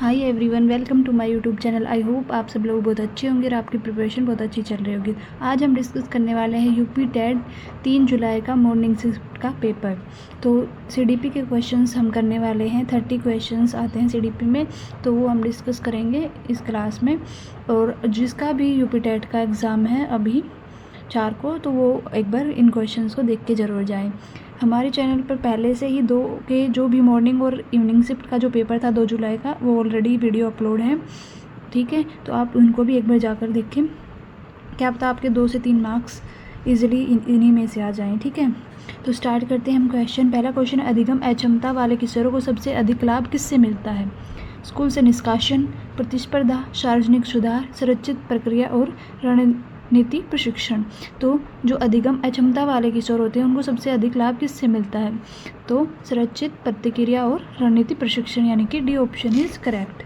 Hi everyone, welcome to my YouTube channel. I hope आप सब लोग बहुत अच्छे होंगे और आपकी प्रिपरेशन बहुत अच्छी चल रही होगी। आज हम डिस्कस करने वाले हैं यूपी टेट 3 जुलाई का मॉर्निंग शिफ्ट का पेपर। तो सीडीपी के क्वेश्चंस हम करने वाले हैं। 30 क्वेश्चंस आते हैं सीडीपी में, तो वो हम डिस्कस करेंगे इस क्लास में। और जिसका भी यूपी टेट का एग्ज़ाम है अभी 4 को, तो वो एक बार इन क्वेश्चंस को देख के ज़रूर जाएँ। हमारे चैनल पर पहले से ही 2 के जो भी मॉर्निंग और इवनिंग शिफ्ट का जो पेपर था 2 जुलाई का, वो ऑलरेडी वीडियो अपलोड है, ठीक है। तो आप उनको भी एक बार जाकर देखें, क्या पता आपके 2 से 3 मार्क्स इजीली इन्हीं में से आ जाएं, ठीक है। तो स्टार्ट करते हैं हम क्वेश्चन। पहला क्वेश्चन है, अधिगम अक्षमता वाले किशोरों को सबसे अधिक लाभ किससे मिलता है? स्कूल से निष्कासन, प्रतिस्पर्धा, सार्वजनिक सुधार, संरचित प्रक्रिया और रणनीति प्रशिक्षण। तो जो अधिगम अक्षमता वाले किशोर होते हैं उनको सबसे अधिक लाभ किससे मिलता है? तो संरचित प्रतिक्रिया और रणनीति प्रशिक्षण, यानी कि D option is correct.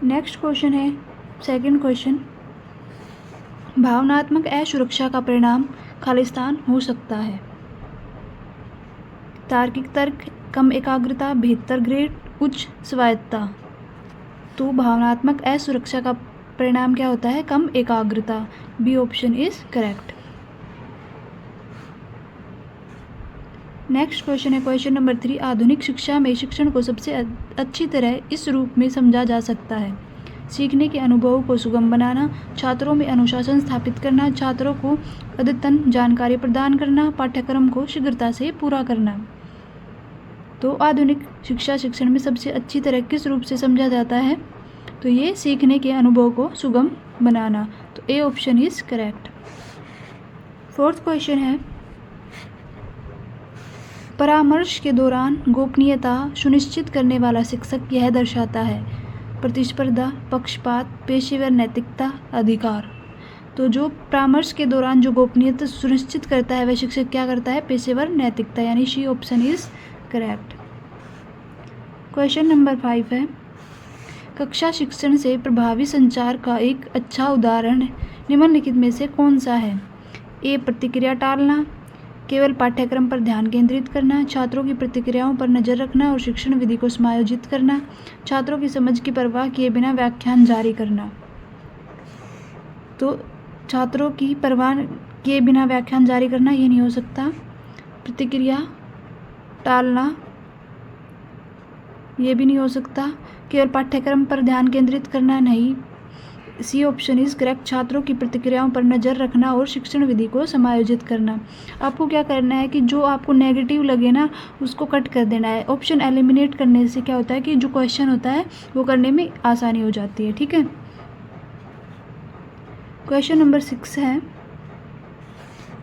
Next question है, सेकंड क्वेश्चन, भावनात्मक असुरक्षा का परिणाम खालिस्तान हो सकता है? तार्किक तर्क, कम एकाग्रता, बेहतर ग्रेड, उच्च स्वायत्तता। तो भावनात्मक असुरक्षा का परिणाम क्या होता है? कम एकाग्रता। B option is correct. Next question है, क्वेश्चन नंबर 3, आधुनिक शिक्षा में शिक्षण को सबसे अच्छी तरह इस रूप में समझा जा सकता है? सीखने के अनुभव को सुगम बनाना, छात्रों में अनुशासन स्थापित करना, छात्रों को अद्यतन जानकारी प्रदान करना, पाठ्यक्रम को शीघ्रता से पूरा करना। तो आधुनिक शिक्षा शिक्षण में सबसे अच्छी तरह किस रूप से समझा जाता है? तो ये सीखने के अनुभव को सुगम बनाना। तो A option is correct. Fourth question है, परामर्श के दौरान गोपनीयता सुनिश्चित करने वाला शिक्षक यह दर्शाता है? प्रतिस्पर्धा, पक्षपात, पेशेवर नैतिकता, अधिकार। तो जो परामर्श के दौरान जो गोपनीयता सुनिश्चित करता है वह शिक्षक क्या करता है? पेशेवर नैतिकता, यानी C option is correct. Question number 5 है, कक्षा शिक्षण से प्रभावी संचार का एक अच्छा उदाहरण निम्नलिखित में से कौन सा है? ए, प्रतिक्रिया टालना, केवल पाठ्यक्रम पर ध्यान केंद्रित करना, छात्रों की प्रतिक्रियाओं पर नज़र रखना और शिक्षण विधि को समायोजित करना, छात्रों की समझ की परवाह किए बिना व्याख्यान जारी करना। तो छात्रों की परवाह किए बिना व्याख्यान जारी करना ये नहीं हो सकता। प्रतिक्रिया टालना ये भी नहीं हो सकता। केवल पाठ्यक्रम पर ध्यान केंद्रित करना नहीं। सी ऑप्शन इज करेक्ट, छात्रों की प्रतिक्रियाओं पर नज़र रखना और शिक्षण विधि को समायोजित करना। आपको क्या करना है कि जो आपको नेगेटिव लगे ना उसको कट कर देना है। ऑप्शन एलिमिनेट करने से क्या होता है कि जो क्वेश्चन होता है वो करने में आसानी हो जाती है, ठीक है। क्वेश्चन नंबर 6 है,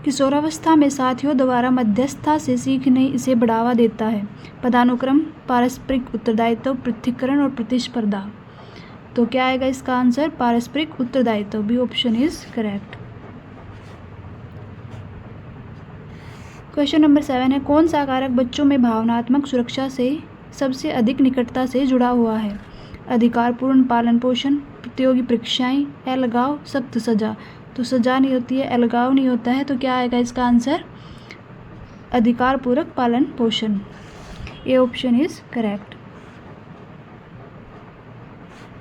किशोरावस्था में साथियों द्वारा मध्यस्थता से सीखने इसे बढ़ावा देता है? पदानुक्रम, पारस्परिक उत्तरदायित्व, पृथक्करण और प्रतिस्पर्धा। तो क्या आएगा इसका आंसर? पारस्परिक उत्तरदायित्व। B option is correct. Question number 7 है, कौन सा कारक बच्चों में भावनात्मक सुरक्षा से सबसे अधिक निकटता से जुड़ा हुआ है? अधिकारपूर्ण पालन पोषण, प्रतियोगी परीक्षाएं, अलगाव, सख्त सजा। तो सजा नहीं होती है, अलगाव नहीं होता है, तो क्या आएगा इसका आंसर? अधिकारपूर्वक पालन पोषण। ए option is correct.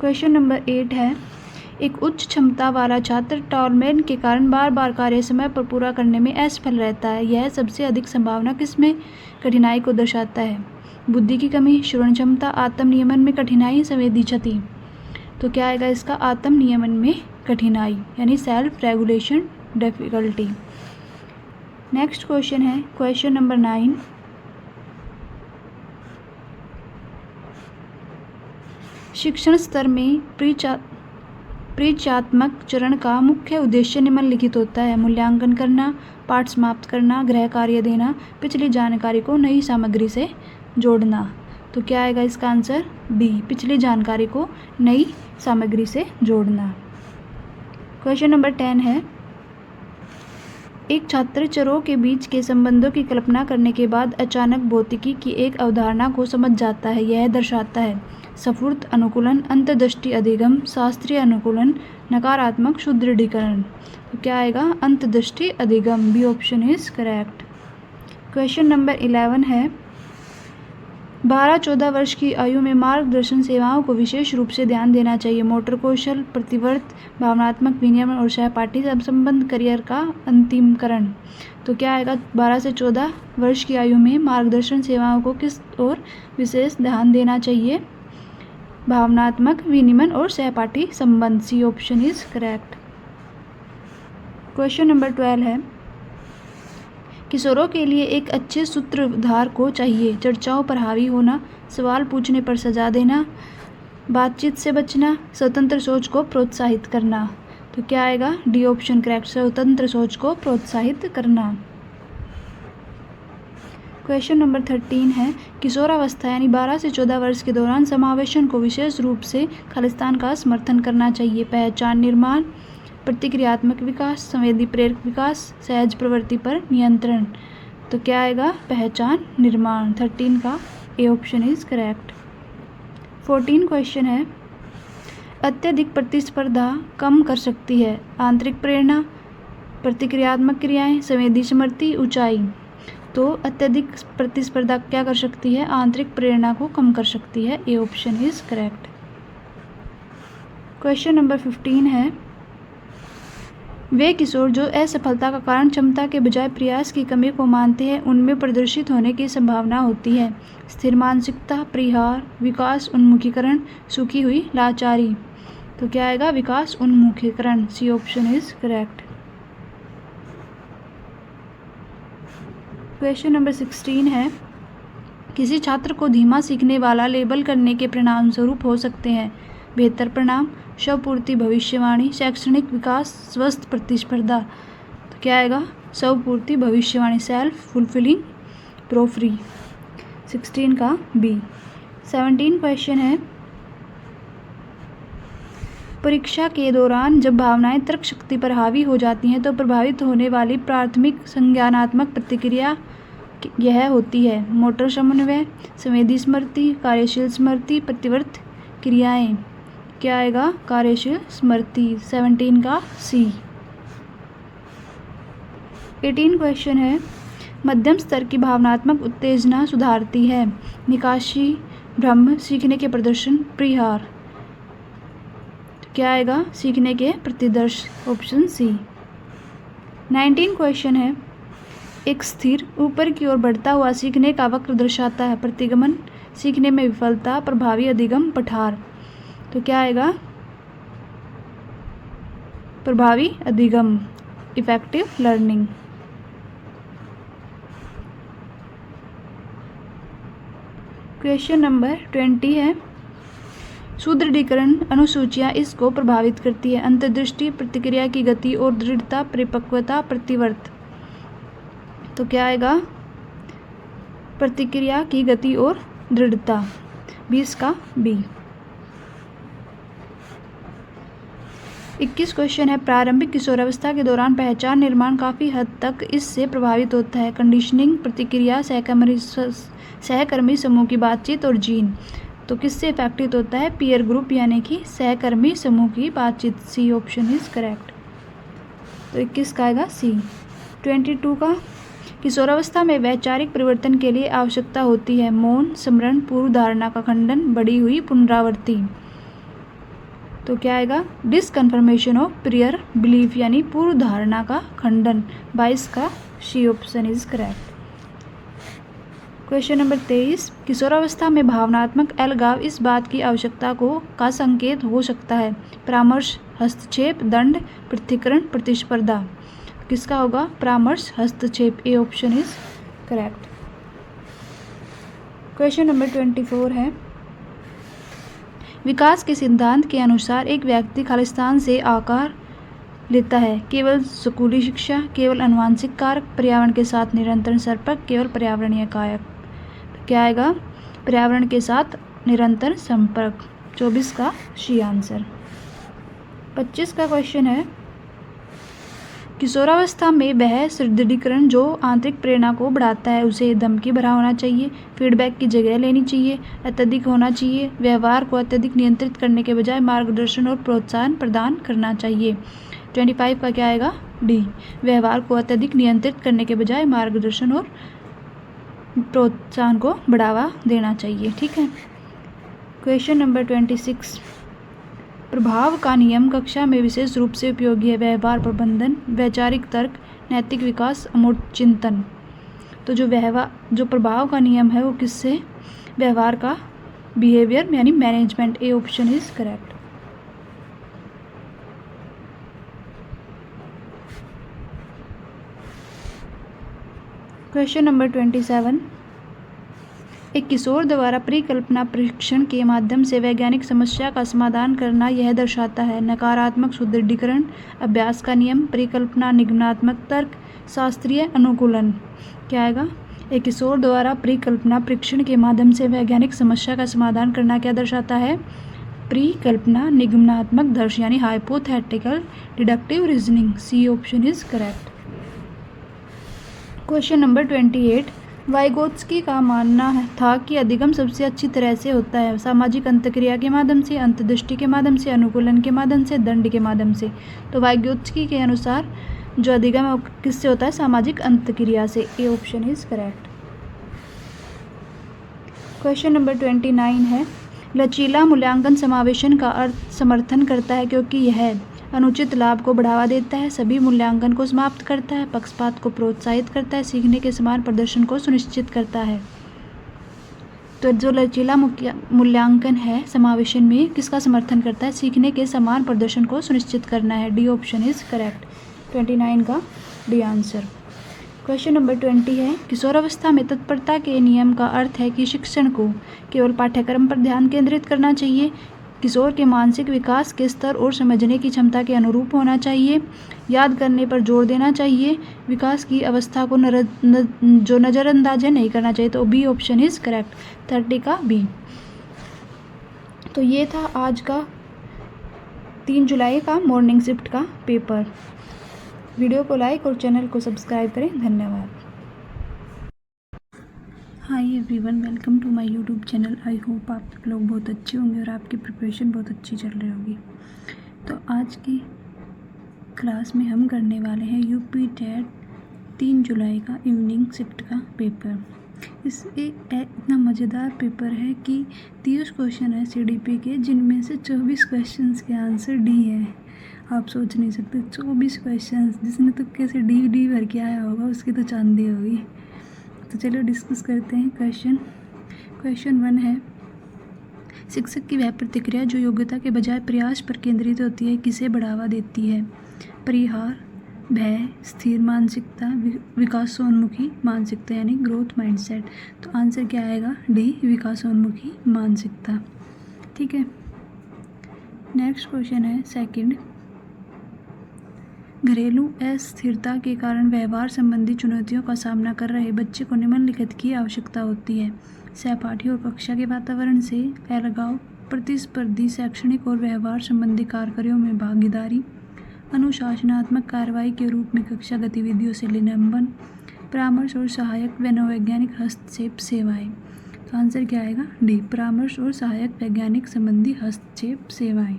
Question number 8 है, एक उच्च क्षमता वाला छात्र टॉलमैन के कारण बार बार कार्य समय पर पूरा करने में असफल रहता है। यह सबसे अधिक संभावना किसमें कठिनाई को दर्शाता है? बुद्धि की कमी, श्रवण क्षमता, आत्म नियमन में कठिनाई, संवेदी क्षति। तो क्या आएगा इसका? आत्म नियमन में कठिनाई, यानी self regulation difficulty. Next question है, क्वेश्चन नंबर 9, शिक्षण स्तर में परिचयात्मक चरण का मुख्य उद्देश्य निम्नलिखित होता है? मूल्यांकन करना, पाठ समाप्त करना, गृह कार्य देना, पिछली जानकारी को नई सामग्री से जोड़ना। तो क्या आएगा इसका आंसर? बी, पिछली जानकारी को नई सामग्री से जोड़ना। क्वेश्चन नंबर 10 है, एक छात्र चरों के बीच के संबंधों की कल्पना करने के बाद अचानक भौतिकी की एक अवधारणा को समझ जाता है। यह दर्शाता है? सफुर्त अनुकूलन, अंतर्दृष्टि अधिगम, शास्त्रीय अनुकूलन, नकारात्मक सुदृढ़ीकरण। तो क्या आएगा? अंतर्दृष्टि अधिगम। B option is correct. Question number 11 है, 12-14 वर्ष की आयु में मार्गदर्शन सेवाओं को विशेष रूप से ध्यान देना चाहिए। मोटर कौशल, प्रतिवर्त, भावनात्मक विनियमन और सहपाठी संबंध करियर का अंतिमकरण। तो क्या आएगा? 12 से 14 वर्ष की आयु में मार्गदर्शन सेवाओं को किस ओर विशेष ध्यान देना चाहिए? भावनात्मक विनियमन और सहपाठी संबंध। C option is correct. Question number 12 है, किशोरों के लिए एक अच्छे सूत्रधार को चाहिए। चर्चाओं पर हावी होना, सवाल पूछने पर सजा देना, बातचीत से बचना, स्वतंत्र सोच को प्रोत्साहित करना। तो क्या आएगा? डी ऑप्शन करेक्ट, स्वतंत्र सोच को प्रोत्साहित करना। क्वेश्चन नंबर 13 है, किशोरावस्था यानी 12 से 14 वर्ष के दौरान समावेशन को विशेष रूप से खालिस्तान का समर्थन करना चाहिए। पहचान निर्माण, प्रतिक्रियात्मक विकास, संवेदी प्रेरक विकास, सहज प्रवृत्ति पर नियंत्रण। तो क्या आएगा? पहचान निर्माण। 13 का ए ऑप्शन इज करेक्ट। 14 क्वेश्चन है, अत्यधिक प्रतिस्पर्धा कम कर सकती है। आंतरिक प्रेरणा, प्रतिक्रियात्मक क्रियाएं, संवेदी स्मृति, ऊंचाई। तो अत्यधिक प्रतिस्पर्धा क्या कर सकती है? आंतरिक प्रेरणा को कम कर सकती है। ए option is correct. Question number 15 है, वे किशोर जो असफलता का कारण क्षमता के बजाय प्रयास की कमी को मानते हैं, उनमें प्रदर्शित होने की संभावना होती है। स्थिर मानसिकता, परिहार, विकास उन्मुखीकरण, सूखी हुई लाचारी। तो क्या आएगा? विकास उन्मुखीकरण। C option is correct. Question number 16 है, किसी छात्र को धीमा सीखने वाला लेबल करने के परिणाम स्वरूप हो सकते हैं। बेहतर परिणाम, स्वपूर्ति भविष्यवाणी, शैक्षणिक विकास, स्वस्थ प्रतिस्पर्धा। तो क्या आएगा? स्वपूर्ति भविष्यवाणी, सेल्फ फुलफिलिंग प्रोफरी। 16 का बी। 17 क्वेश्चन है, परीक्षा के दौरान जब भावनाएं तर्क शक्ति पर हावी हो जाती हैं तो प्रभावित होने वाली प्राथमिक संज्ञानात्मक प्रतिक्रिया यह होती है। मोटर समन्वय, संवेदी स्मृति, कार्यशील स्मृति, प्रतिवर्त क्रियाएं। क्या आएगा? कार्यशील स्मृति। 17 का सी। 18 क्वेश्चन है, मध्यम स्तर की भावनात्मक उत्तेजना सुधारती है। निकाशी, भ्रम, सीखने के प्रदर्शन, परिहार। क्या आएगा? सीखने के प्रतिदर्श। Option C. 19 क्वेश्चन है, एक स्थिर ऊपर की ओर बढ़ता हुआ सीखने का वक्र दर्शाता है। प्रतिगमन, सीखने में विफलता, प्रभावी अधिगम, पठार। तो क्या आएगा? प्रभावी अधिगम, इफेक्टिव लर्निंग। क्वेश्चन नंबर 20 है, सुदृढ़ीकरण अनुसूचियां इसको प्रभावित करती है। अंतर्दृष्टि, प्रतिक्रिया की गति और दृढ़ता, परिपक्वता, प्रतिवर्त। तो क्या आएगा? प्रतिक्रिया की गति और दृढ़ता। 20 का बी। 21 क्वेश्चन है, प्रारंभिक किशोरावस्था के दौरान पहचान निर्माण काफ़ी हद तक इससे प्रभावित होता है। कंडीशनिंग, प्रतिक्रिया, सहकर्मी समूह की बातचीत और जीन। तो किससे इफेक्टिव होता है? पीयर ग्रुप यानी कि सहकर्मी समूह की बातचीत। C option is correct. तो 21 का आएगा सी। 22 का, किशोरावस्था में वैचारिक परिवर्तन के लिए आवश्यकता होती है। मौन, स्मरण, पूर्व धारणा का खंडन, बढ़ी हुई पुनरावृत्ति। तो क्या आएगा? डिसकन्फर्मेशन ऑफ प्रियर बिलीफ यानी पूर्व धारणा का खंडन। 22 का C option is correct. Question number 23, किशोरावस्था में भावनात्मक अलगाव इस बात की आवश्यकता का संकेत हो सकता है। परामर्श, हस्तक्षेप, दंड, पृथक्करण, प्रतिस्पर्धा। किसका होगा? परामर्श, हस्तक्षेप। ए option is correct. Question number 24 है, विकास के सिद्धांत के अनुसार एक व्यक्ति खालिस्तान से आकार लेता है। केवल स्कूली शिक्षा, केवल अनुवांशिक कारक, पर्यावरण के साथ निरंतर संपर्क, केवल पर्यावरणीय कारक। क्या आएगा? पर्यावरण के साथ निरंतर संपर्क। 24 का सी आंसर। 25 का क्वेश्चन है, किशोरावस्था में वह सुदृढ़ीकरण जो आंतरिक प्रेरणा को बढ़ाता है उसे धमकी भरा होना चाहिए, फीडबैक की जगह लेनी चाहिए, अत्यधिक होना चाहिए, व्यवहार को अत्यधिक नियंत्रित करने के बजाय मार्गदर्शन और प्रोत्साहन प्रदान करना चाहिए। 25 का क्या आएगा? डी, व्यवहार को अत्यधिक नियंत्रित करने के बजाय मार्गदर्शन और प्रोत्साहन को बढ़ावा देना चाहिए। ठीक है। क्वेश्चन नंबर 26, प्रभाव का नियम कक्षा में विशेष रूप से उपयोगी है। व्यवहार प्रबंधन, वैचारिक तर्क, नैतिक विकास, अमूर्त चिंतन। तो जो प्रभाव का नियम है वो किससे, व्यवहार का, बिहेवियर यानी management. A option is correct. Question number 27, एक किशोर द्वारा परिकल्पना परीक्षण के माध्यम से वैज्ञानिक समस्या का समाधान करना यह दर्शाता है। नकारात्मक सुदृढ़ीकरण, अभ्यास का नियम, परिकल्पना, निगमनात्मक तर्क, शास्त्रीय अनुकूलन। क्या आएगा? एक किशोर द्वारा परिकल्पना परीक्षण के माध्यम से वैज्ञानिक समस्या का समाधान करना क्या दर्शाता है? परिकल्पना, निगमनात्मक दर्श यानी hypothetical deductive reasoning. C option is correct. Question number 28, Vygotsky का मानना था कि अधिगम सबसे अच्छी तरह से होता है सामाजिक अंतक्रिया के माध्यम से, अंतर्दृष्टि के माध्यम से, अनुकूलन के माध्यम से, दंड के माध्यम से। तो वाइगोत्स्की के अनुसार जो अधिगम है किससे होता है? सामाजिक अंतक्रिया से। ए option is correct. Question number 29 है, लचीला मूल्यांकन समावेशन का अर्थ समर्थन करता है क्योंकि यह अनुचित लाभ को बढ़ावा देता है, सभी मूल्यांकन को समाप्त करता है, पक्षपात को प्रोत्साहित करता है, सीखने के समान प्रदर्शन को सुनिश्चित करता है। तो जो लचीला मूल्यांकन है समावेशन में किसका समर्थन करता है? सीखने के समान प्रदर्शन को सुनिश्चित करना है। D option is correct. 29 का डी आंसर। क्वेश्चन नंबर 20 है, किशोरावस्था में तत्परता के नियम का अर्थ है कि शिक्षण को केवल पाठ्यक्रम पर ध्यान केंद्रित करना चाहिए, किशोर के मानसिक विकास के स्तर और समझने की क्षमता के अनुरूप होना चाहिए, याद करने पर जोर देना चाहिए, विकास की अवस्था को जो नज़रअंदाज नहीं करना चाहिए। तो बी ऑप्शन इज करेक्ट। 30 का बी। तो ये था आज का 3 जुलाई का मॉर्निंग शिफ्ट का पेपर। वीडियो को लाइक और चैनल को सब्सक्राइब करें। धन्यवाद। Hi everyone, welcome to my YouTube channel. I hope आप लोग बहुत अच्छे होंगे और आपकी प्रिपरेशन बहुत अच्छी चल रही होगी। तो आज की क्लास में हम करने वाले हैं यूपी टेट 3 जुलाई का इवनिंग शिफ्ट का पेपर। इतना मज़ेदार पेपर है कि 30 क्वेश्चन है सीडीपी के, जिनमें से 24 क्वेश्चंस के आंसर डी है। आप सोच नहीं सकते 24 क्वेश्चंस, जिसने तो कैसे डी भर के आया होगा उसकी तो चांदी होगी। तो चलो डिस्कस करते हैं क्वेश्चन 1 है, शिक्षक की वह प्रतिक्रिया जो योग्यता के बजाय प्रयास पर केंद्रित होती है किसे बढ़ावा देती है? परिहार, भय, स्थिर मानसिकता, विकासोन्मुखी मानसिकता यानी ग्रोथ माइंडसेट। तो आंसर क्या आएगा? डी, विकासोन्मुखी मानसिकता। ठीक है। नेक्स्ट क्वेश्चन है सेकंड, घरेलू अस्थिरता के कारण व्यवहार संबंधी चुनौतियों का सामना कर रहे बच्चे को निम्नलिखित की आवश्यकता होती है? सहपाठी और कक्षा के वातावरण से अलगाव, प्रतिस्पर्धी शैक्षणिक और व्यवहार संबंधी कार्यों में भागीदारी, अनुशासनात्मक कार्रवाई के रूप में कक्षा गतिविधियों से निलंबन, परामर्श और सहायक मनोवैज्ञानिक हस्तक्षेप सेवाएं। तो आंसर क्या आएगा? डी, परामर्श और सहायक वैज्ञानिक संबंधी हस्तक्षेप सेवाएं।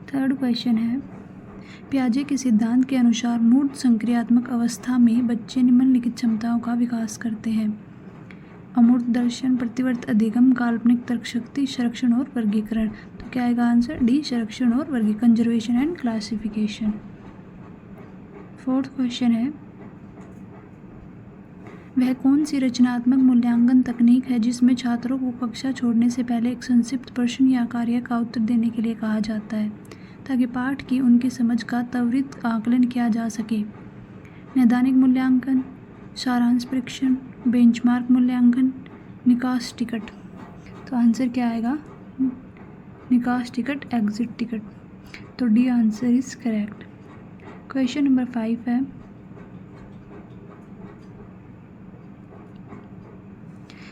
थर्ड क्वेश्चन है, पियाजे के सिद्धांत के अनुसार मूर्त संक्रियात्मक अवस्था में बच्चे निम्नलिखित क्षमताओं का विकास करते हैं? अमूर्त दर्शन, प्रतिवर्त अधिगम, काल्पनिक तर्कशक्ति, संरक्षण और वर्गीकरण। तो क्या आएगा आंसर? डी, संरक्षण और वर्गीकरण, conservation and classification. Fourth question है, वह कौन सी रचनात्मक मूल्यांकन तकनीक है जिसमें छात्रों को कक्षा छोड़ने से पहले एक संक्षिप्त प्रश्न या कार्य का उत्तर देने के लिए कहा जाता है ताकि पाठ की उनकी समझ का त्वरित आकलन किया जा सके? नैदानिक मूल्यांकन, सारांश परीक्षण, बेंचमार्क मूल्यांकन, निकास टिकट। तो आंसर क्या आएगा? निकास टिकट, एग्जिट टिकट। तो D answer is correct. Question number 5 है,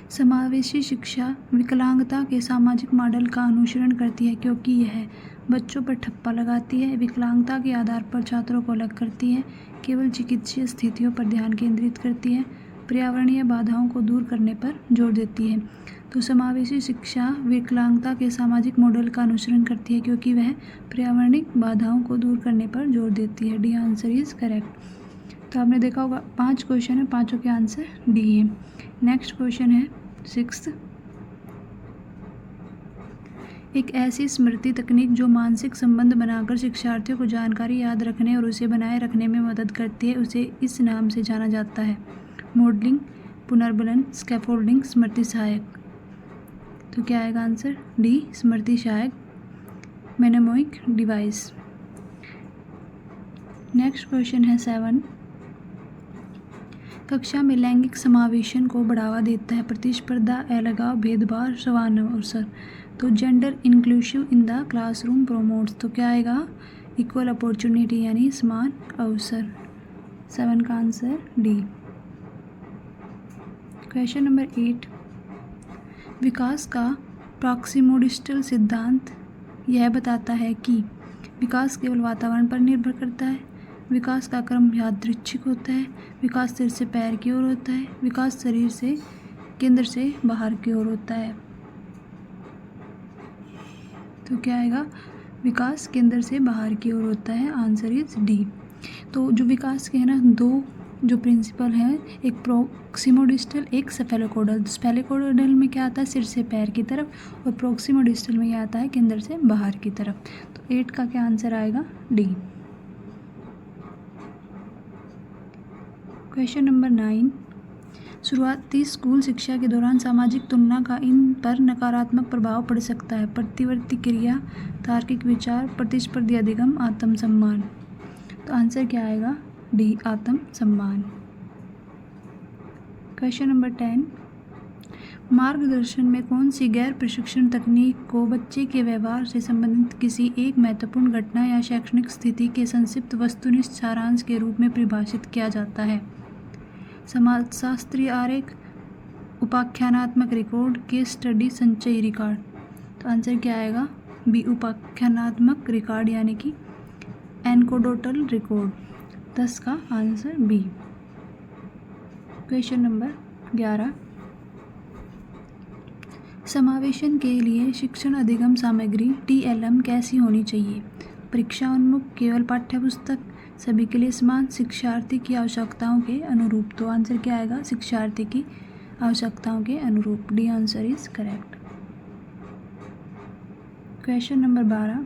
समावेशी शिक्षा विकलांगता के सामाजिक मॉडल का अनुसरण करती है क्योंकि यह बच्चों पर ठप्पा लगाती है, विकलांगता के आधार पर छात्रों को अलग करती है, केवल चिकित्सीय स्थितियों पर ध्यान केंद्रित करती है, पर्यावरणीय बाधाओं को दूर करने पर जोर देती है। तो समावेशी शिक्षा विकलांगता के सामाजिक मॉडल का अनुसरण करती है क्योंकि वह पर्यावरणिक बाधाओं को दूर करने पर जोर देती है। D answer is correct. तो आपने देखा होगा 5 क्वेश्चन है, पाँचों के आंसर डी है। नेक्स्ट क्वेश्चन है 6th। एक ऐसी स्मृति तकनीक जो मानसिक संबंध बनाकर शिक्षार्थियों को जानकारी याद रखने और उसे बनाए रखने में मदद करती है, उसे इस नाम से जाना जाता है। मॉडलिंग, पुनर्बलन, स्कैफोल्डिंग, स्मृति सहायक। तो क्या आएगा आंसर? डी, स्मृति सहायक, मेनेमोइक डिवाइस। नेक्स्ट क्वेश्चन है 7। कक्षा में लैंगिक समावेशन को बढ़ावा देता है प्रतिस्पर्धा, अलगाव, भेदभाव, समान अवसर। तो gender inclusive in the classroom promotes. तो क्या आएगा? इक्वल अपॉर्चुनिटी यानी समान अवसर। 7 का आंसर डी। Question number 8। विकास का प्रॉक्सिमोडिस्टल सिद्धांत यह बताता है कि विकास केवल वातावरण पर निर्भर करता है, विकास का क्रम यादृच्छिक होता है, विकास सिर से पैर की ओर होता है, विकास शरीर से केंद्र से बाहर की ओर होता है। तो क्या आएगा? विकास केंद्र से बाहर की ओर होता है। Answer is D. तो जो विकास के है ना, दो जो प्रिंसिपल हैं, एक प्रोक्सिमोडिस्टल, एक सेफेलोकोडल। सेफेलोकोडल में क्या आता है? सिर से पैर की तरफ, और प्रोक्सिमोडिस्टल में क्या आता है? केंद्र से बाहर की तरफ। तो 8 का क्या आंसर आएगा? डी। Question number 9। शुरुआती स्कूल शिक्षा के दौरान सामाजिक तुलना का इन पर नकारात्मक प्रभाव पड़ सकता है। प्रतिवर्ती क्रिया, तार्किक विचार, प्रतिस्पर्धी अधिगम, आत्मसम्मान। तो आंसर क्या आएगा? डी, आत्मसम्मान। Question number 10। मार्गदर्शन में कौन सी गैर प्रशिक्षण तकनीक को बच्चे के व्यवहार से संबंधित किसी एक महत्वपूर्ण घटना या शैक्षणिक स्थिति के संक्षिप्त वस्तुनिष्ठ सारांश के रूप में परिभाषित किया जाता है? समाजशास्त्रीय आरेख, उपाख्यानात्मक रिकॉर्ड, केस स्टडी, संचयी रिकॉर्ड। तो आंसर क्या आएगा? बी, उपाख्यानात्मक रिकॉर्ड यानी कि एनकोडोटल रिकॉर्ड। 10 का आंसर बी। Question number 11। समावेशन के लिए शिक्षण अधिगम सामग्री TLM कैसी होनी चाहिए? परीक्षा उन्मुख, केवल पाठ्यपुस्तक, सभी के लिए समान, शिक्षार्थी की आवश्यकताओं के अनुरूप। तो आंसर क्या आएगा? शिक्षार्थी की आवश्यकताओं के अनुरूप। D answer is correct. Question number 12।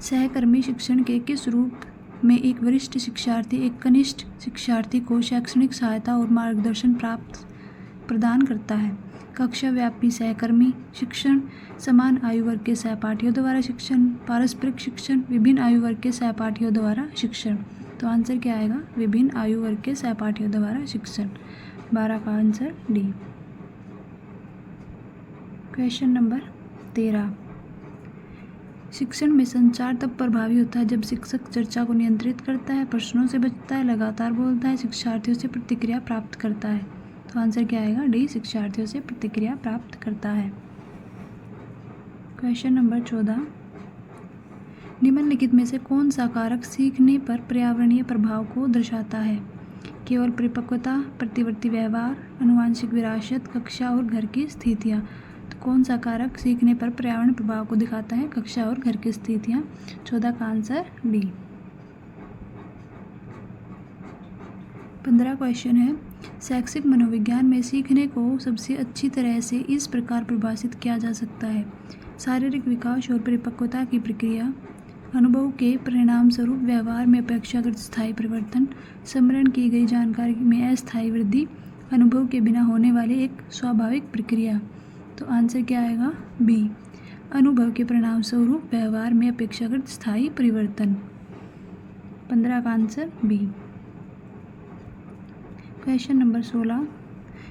सहकर्मी शिक्षण के किस रूप में एक वरिष्ठ शिक्षार्थी एक कनिष्ठ शिक्षार्थी को शैक्षणिक सहायता और मार्गदर्शन प्रदान करता है? कक्षा व्यापी सहकर्मी शिक्षण, समान आयु वर्ग के सहपाठियों द्वारा शिक्षण, पारस्परिक शिक्षण, विभिन्न आयु वर्ग के सहपाठियों द्वारा शिक्षण। तो आंसर क्या आएगा? विभिन्न आयु वर्ग के सहपाठियों द्वारा शिक्षण। 12 का आंसर डी। Question number 13। शिक्षण में संचार तब प्रभावी होता है जब शिक्षक चर्चा को नियंत्रित करता है, प्रश्नों से बचता है, लगातार बोलता है, शिक्षार्थियों से प्रतिक्रिया प्राप्त करता है। तो आंसर क्या आएगा? डी, शिक्षार्थियों से प्रतिक्रिया प्राप्त करता है। Question number 14। निम्नलिखित में से कौन सा कारक सीखने पर पर्यावरणीय प्रभाव को दर्शाता है? केवल परिपक्वता, प्रतिवर्ती व्यवहार, आनुवंशिक विरासत, कक्षा और घर की स्थितियाँ। तो कौन सा कारक सीखने पर पर्यावरण प्रभाव को दिखाता है? कक्षा और घर की स्थितियाँ। 14 का आंसर डी। 15 क्वेश्चन है। शैक्षिक मनोविज्ञान में सीखने को सबसे अच्छी तरह से इस प्रकार परिभाषित किया जा सकता है: शारीरिक विकास और परिपक्वता की प्रक्रिया, अनुभव के परिणाम स्वरूप व्यवहार में अपेक्षाकृत स्थायी परिवर्तन, स्मरण की गई जानकारी में अस्थायी वृद्धि, अनुभव के बिना होने वाली एक स्वाभाविक प्रक्रिया। तो आंसर क्या आएगा? बी, अनुभव के परिणाम स्वरूप व्यवहार में अपेक्षाकृत स्थायी परिवर्तन। 15 का आंसर बी। Question number 16।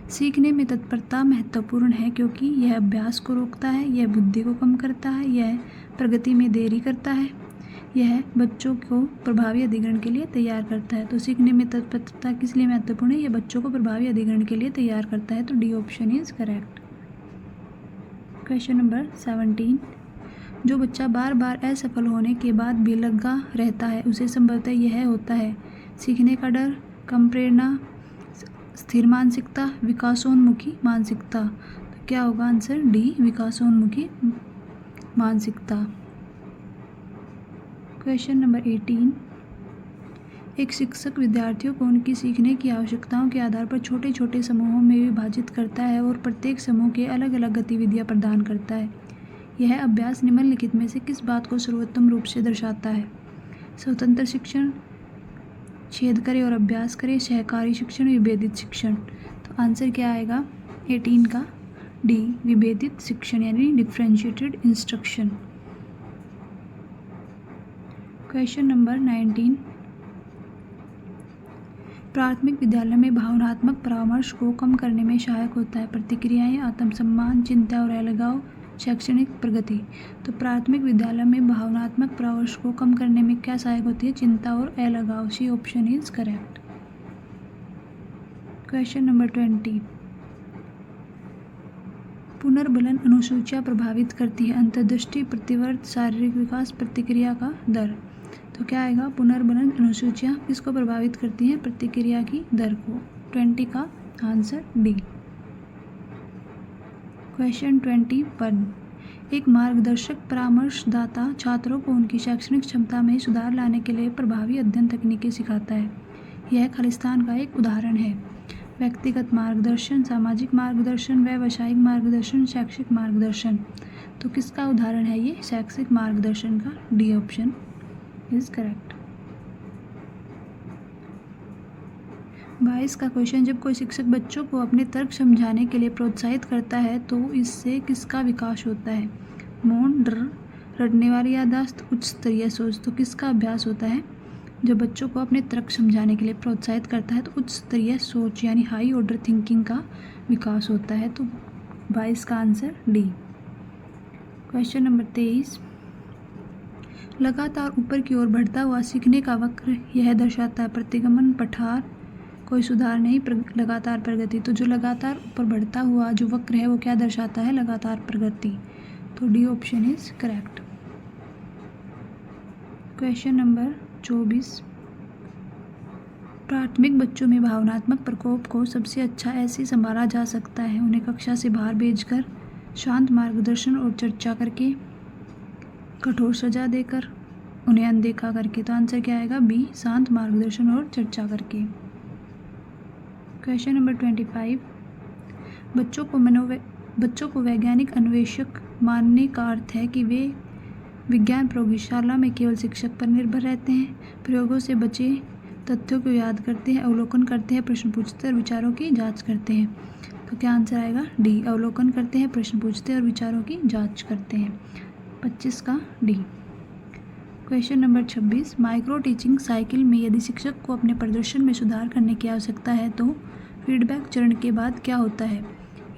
सीखने में तत्परता महत्वपूर्ण है क्योंकि यह अभ्यास को रोकता है, यह बुद्धि को कम करता है, यह प्रगति में देरी करता है, यह बच्चों को प्रभावी अधिग्रहण के लिए तैयार करता है। तो सीखने में तत्परता किस लिए महत्वपूर्ण है? यह बच्चों को प्रभावी अधिग्रहण के लिए तैयार करता है। तो D option is correct. Question number 17। जो बच्चा बार बार असफल होने के बाद भी लगा रहता है उसे संभवतः यह होता है: सीखने का डर, कम प्रेरणा, स्थिर मानसिकता, विकासोन्मुखी मानसिकता। तो क्या होगा आंसर? डी, विकासोन्मुखी मानसिकता। Question number 18। एक शिक्षक विद्यार्थियों को उनकी सीखने की आवश्यकताओं के आधार पर छोटे छोटे समूहों में विभाजित करता है और प्रत्येक समूह के अलग अलग गतिविधियां प्रदान करता है। यह अभ्यास निम्नलिखित में से किस बात को सर्वोत्तम रूप से दर्शाता है? स्वतंत्र शिक्षण, छेद करे और अभ्यास करे, सहकारी शिक्षण, विभेदित शिक्षण। तो आंसर क्या आएगा 18 का डी, विभेदित शिक्षण यानी डिफरेंशिएटेड इंस्ट्रक्शन। क्वेश्चन नंबर 19, प्राथमिक विद्यालय में भावनात्मक परामर्श को कम करने में सहायक होता है। प्रतिक्रियाएं, आत्मसम्मान, चिंता और अलगाव, शैक्षणिक प्रगति। तो प्राथमिक विद्यालय में भावनात्मक परामर्श को कम करने में क्या सहायक होती है? चिंता और अलगाव। C option is correct. Question number 20, पुनर्बलन अनुसूचियां प्रभावित करती है अंतर्दृष्टि, प्रतिवर्त, शारीरिक विकास, प्रतिक्रिया का दर। तो क्या आएगा? पुनर्बलन अनुसूचियां किसको प्रभावित करती हैं? प्रतिक्रिया की दर को। 20 का आंसर डी। क्वेश्चन 21, एक मार्गदर्शक परामर्शदाता छात्रों को उनकी शैक्षणिक क्षमता में सुधार लाने के लिए प्रभावी अध्ययन तकनीकें सिखाता है। यह खालिस्तान का एक उदाहरण है। व्यक्तिगत मार्गदर्शन, सामाजिक मार्गदर्शन, व्यावसायिक मार्गदर्शन, शैक्षिक मार्गदर्शन। तो किसका उदाहरण है ये? शैक्षिक मार्गदर्शन का। D option is correct. 22 का क्वेश्चन, जब कोई शिक्षक बच्चों को अपने तर्क समझाने के लिए प्रोत्साहित करता है तो इससे किसका विकास होता है? मौन, डर, रटने वाली याददाश्त, उच्च स्तरीय सोच। तो किसका अभ्यास होता है? जब बच्चों को अपने तर्क समझाने के लिए प्रोत्साहित करता है तो उच्च स्तरीय सोच यानी हाई ऑर्डर थिंकिंग का विकास होता है। तो 22 का आंसर डी। क्वेश्चन नंबर 23, लगातार ऊपर की ओर बढ़ता हुआ सीखने का वक्र यह दर्शाता है प्रतिगमन, पठार, कोई सुधार नहीं, लगातार प्रगति। तो जो लगातार ऊपर बढ़ता हुआ जो वक्र है वो क्या दर्शाता है? लगातार प्रगति। तो D option is correct. Question number 24, प्राथमिक बच्चों में भावनात्मक प्रकोप को सबसे अच्छा ऐसे संभाला जा सकता है उन्हें कक्षा से बाहर भेजकर, शांत मार्गदर्शन और चर्चा करके, कठोर सजा देकर, उन्हें अनदेखा करके। तो आंसर क्या आएगा? बी, शांत मार्गदर्शन और चर्चा करके। क्वेश्चन नंबर 25, बच्चों को वैज्ञानिक अन्वेषक मानने का अर्थ है कि वे विज्ञान प्रयोगशाला में केवल शिक्षक पर निर्भर रहते हैं, प्रयोगों से बचे तथ्यों को याद करते हैं, अवलोकन करते हैं, प्रश्न पूछते हैं और विचारों की जांच करते हैं। तो क्या आंसर आएगा? डी, अवलोकन करते हैं, प्रश्न पूछते हैं और विचारों की जांच करते हैं। 25 का D. Question number 26, micro teaching cycle में यदि शिक्षक को अपने प्रदर्शन में सुधार करने की आवश्यकता है तो फीडबैक चरण के बाद क्या होता है?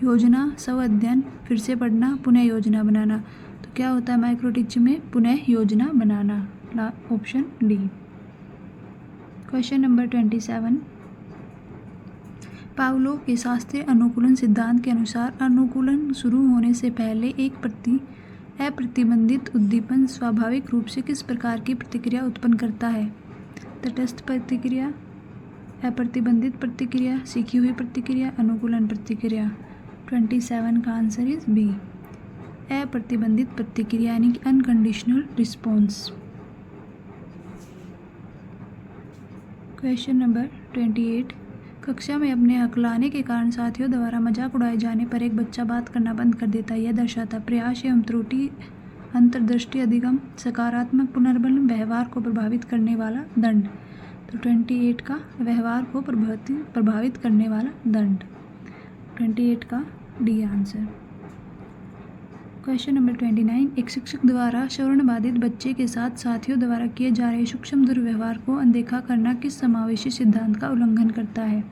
योजना, स्व अध्ययन, फिर से पढ़ना, पुनः योजना बनाना। तो क्या होता है माइक्रो टीचिंग में? पुनः योजना बनाना। Option D. Question number 27, Pavlov के शास्त्रीय अनुकूलन सिद्धांत के अनुसार अनुकूलन शुरू होने से पहले एक अप्रतिबंधित उद्दीपन स्वाभाविक रूप से किस प्रकार की प्रतिक्रिया उत्पन्न करता है? तटस्थ प्रतिक्रिया, अप्रतिबंधित प्रतिक्रिया, सीखी हुई प्रतिक्रिया, अनुकूलन प्रतिक्रिया। 27 का आंसर इज बी, अप्रतिबंधित प्रतिक्रिया यानी कि अनकंडीशनल रिस्पॉन्स। क्वेश्चन नंबर 28, कक्षा में अपने हकलाने के कारण साथियों द्वारा मजाक उड़ाए जाने पर एक बच्चा बात करना बंद कर देता है। यह दर्शाता प्रयास एवं त्रुटि, अंतर्दृष्टि अधिगम, सकारात्मक पुनर्बल, व्यवहार को प्रभावित करने वाला दंड। तो 28 का व्यवहार को प्रभावित करने वाला दंड। 28 का डी आंसर। क्वेश्चन नंबर 29, एक शिक्षक द्वारा श्रवण बाधित बच्चे के साथ साथियों द्वारा किए जा रहे सूक्ष्म दुर्व्यवहार को अनदेखा करना किस समावेशी सिद्धांत का उल्लंघन करता है?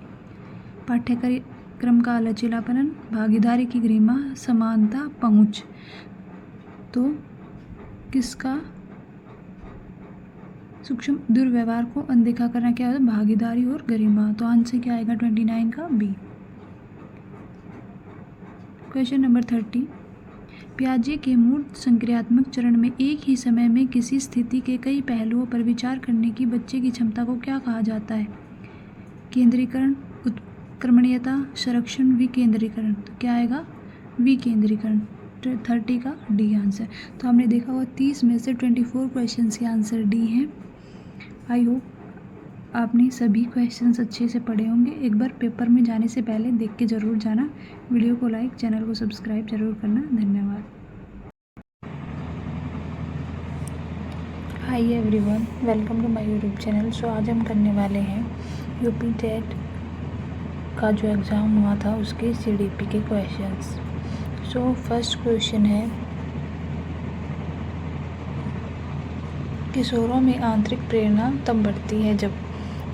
पाठ्यक्रम का लचीलापन, भागीदारी की गरिमा, समानता, पहुंच। तो किसका सूक्ष्म दुर्व्यवहार को अनदेखा करना क्या होता है? भागीदारी और गरिमा। तो आंसर क्या आएगा? 29 का बी। क्वेश्चन नंबर 30, पियाजे के मूर्त संक्रियात्मक चरण में एक ही समय में किसी स्थिति के कई पहलुओं पर विचार करने की बच्चे की क्षमता को क्या कहा जाता है? केंद्रीकरण, उत्क्रमणीयता, संरक्षण, विकेंद्रीकरण। तो क्या आएगा? विकेंद्रीकरण। 30 का डी आंसर। तो हमने देखा हुआ 30 में से 24 क्वेश्चन के आंसर डी हैं। आई होप आपने सभी क्वेश्चंस अच्छे से पढ़े होंगे। एक बार पेपर में जाने से पहले देख के ज़रूर जाना। वीडियो को लाइक, चैनल को सब्सक्राइब ज़रूर करना। धन्यवाद। Hi everyone, welcome to my YouTube channel. So आज हम करने वाले हैं यूपी टेट का जो एग्ज़ाम हुआ था उसके CDP के क्वेश्चंस। सो फर्स्ट क्वेश्चन है, किशोरों में आंतरिक प्रेरणा तब बढ़ती है जब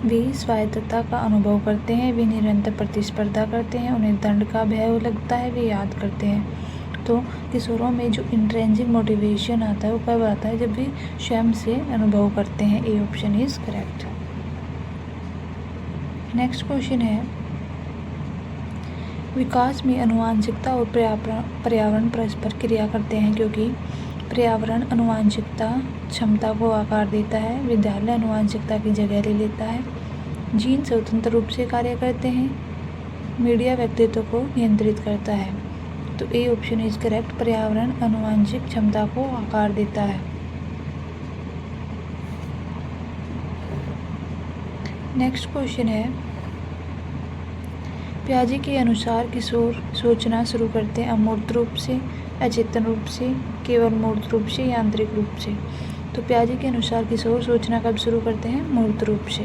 वे स्वायत्तता का अनुभव करते हैं, वे निरंतर प्रतिस्पर्धा करते हैं, उन्हें दंड का भय लगता है, वे याद करते हैं। तो किशोरों में जो इंट्रेंसिक मोटिवेशन आता है वो कब आता है? जब वे स्वयं से अनुभव करते हैं। ए option is correct. Next question है, विकास में आनुवंशिकता और पर्यावरण परस्पर क्रिया करते हैं क्योंकि पर्यावरण आनुवंशिकता क्षमता को आकार देता है, विद्यालय आनुवंशिकता की जगह ले लेता है, जीन स्वतंत्र रूप से कार्य करते हैं, मीडिया व्यक्तित्व को नियंत्रित करता है। तो ए ऑप्शन इज करेक्ट, पर्यावरण आनुवंशिक क्षमता को आकार देता है। नेक्स्ट क्वेश्चन है, पियाजे के अनुसार किशोर सोचना शुरू करते हैं अमूर्त रूप से, अचेतन रूप से, केवल मूर्त रूप से, यांत्रिक रूप से। तो पियाजे के अनुसार किशोर सोचना कब शुरू करते हैं? मूर्त रूप से।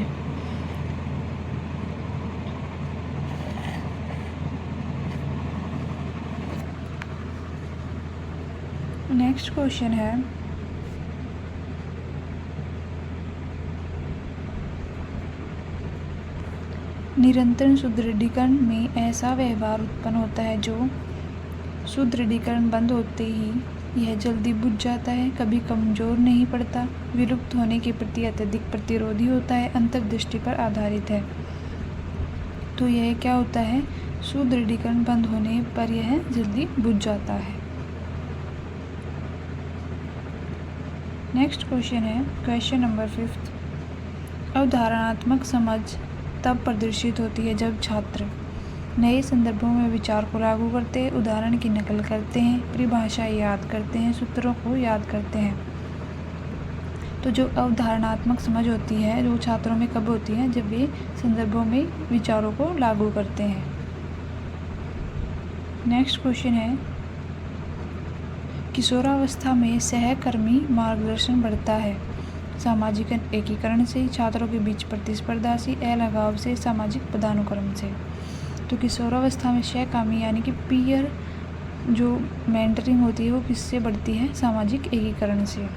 नेक्स्ट क्वेश्चन है, निरंतर सुदृढ़ीकरण में ऐसा व्यवहार उत्पन्न होता है जो सुदृढ़ीकरण बंद होते ही यह जल्दी बुझ जाता है, कभी कमजोर नहीं पड़ता, विलुप्त होने के प्रति अत्यधिक प्रतिरोधी होता है, अंतर्दृष्टि पर आधारित है। तो यह क्या होता है? सुदृढ़ीकरण बंद होने पर यह जल्दी बुझ जाता है। नेक्स्ट क्वेश्चन है, क्वेश्चन नंबर 5। अवधारणात्मक समझ तब प्रदर्शित होती है जब छात्र नए संदर्भों में विचार को लागू करते हैं, उदाहरण की नकल करते हैं, परिभाषाएं याद करते हैं, सूत्रों को याद करते हैं। तो जो अवधारणात्मक समझ होती है वो छात्रों में कब होती है? जब वे संदर्भों में विचारों को लागू करते हैं। नेक्स्ट क्वेश्चन है, किशोरावस्था में सहकर्मी मार्गदर्शन बढ़ता है, सामाजिक एकीकरण से, छात्रों के बीच प्रतिस्पर्धा से, अलगाव से, सामाजिक पदानुक्रम से। तो किशोरावस्था में सहकर्मी यानी कि पीयर जो मेंटरिंग होती है वो किससे बढ़ती है? सामाजिक एकीकरण से।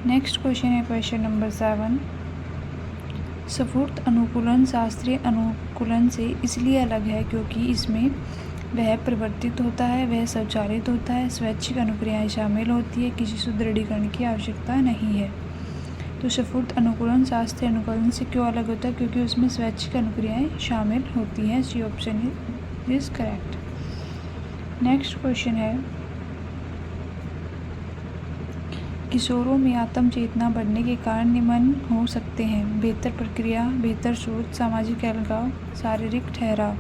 नेक्स्ट क्वेश्चन है, क्वेश्चन नंबर 7। स्फूर्त अनुकूलन शास्त्रीय अनुकूलन से इसलिए अलग है क्योंकि इसमें वह परिवर्तित होता है, वह स्वचालित होता है, स्वैच्छिक अनुक्रियाएं शामिल होती है, किसी सुदृढ़ीकरण की आवश्यकता नहीं है। तो स्फूर्त अनुकूलन शास्त्रीय अनुकूलन से क्यों अलग होता है? क्योंकि उसमें स्वैच्छिक अनुक्रियाएं शामिल होती हैं। C option is correct. Next question है, किशोरों में आत्म चेतना बढ़ने के कारण निम्न हो सकते हैं: बेहतर प्रक्रिया, बेहतर सोच, सामाजिक अलगाव, शारीरिक ठहराव।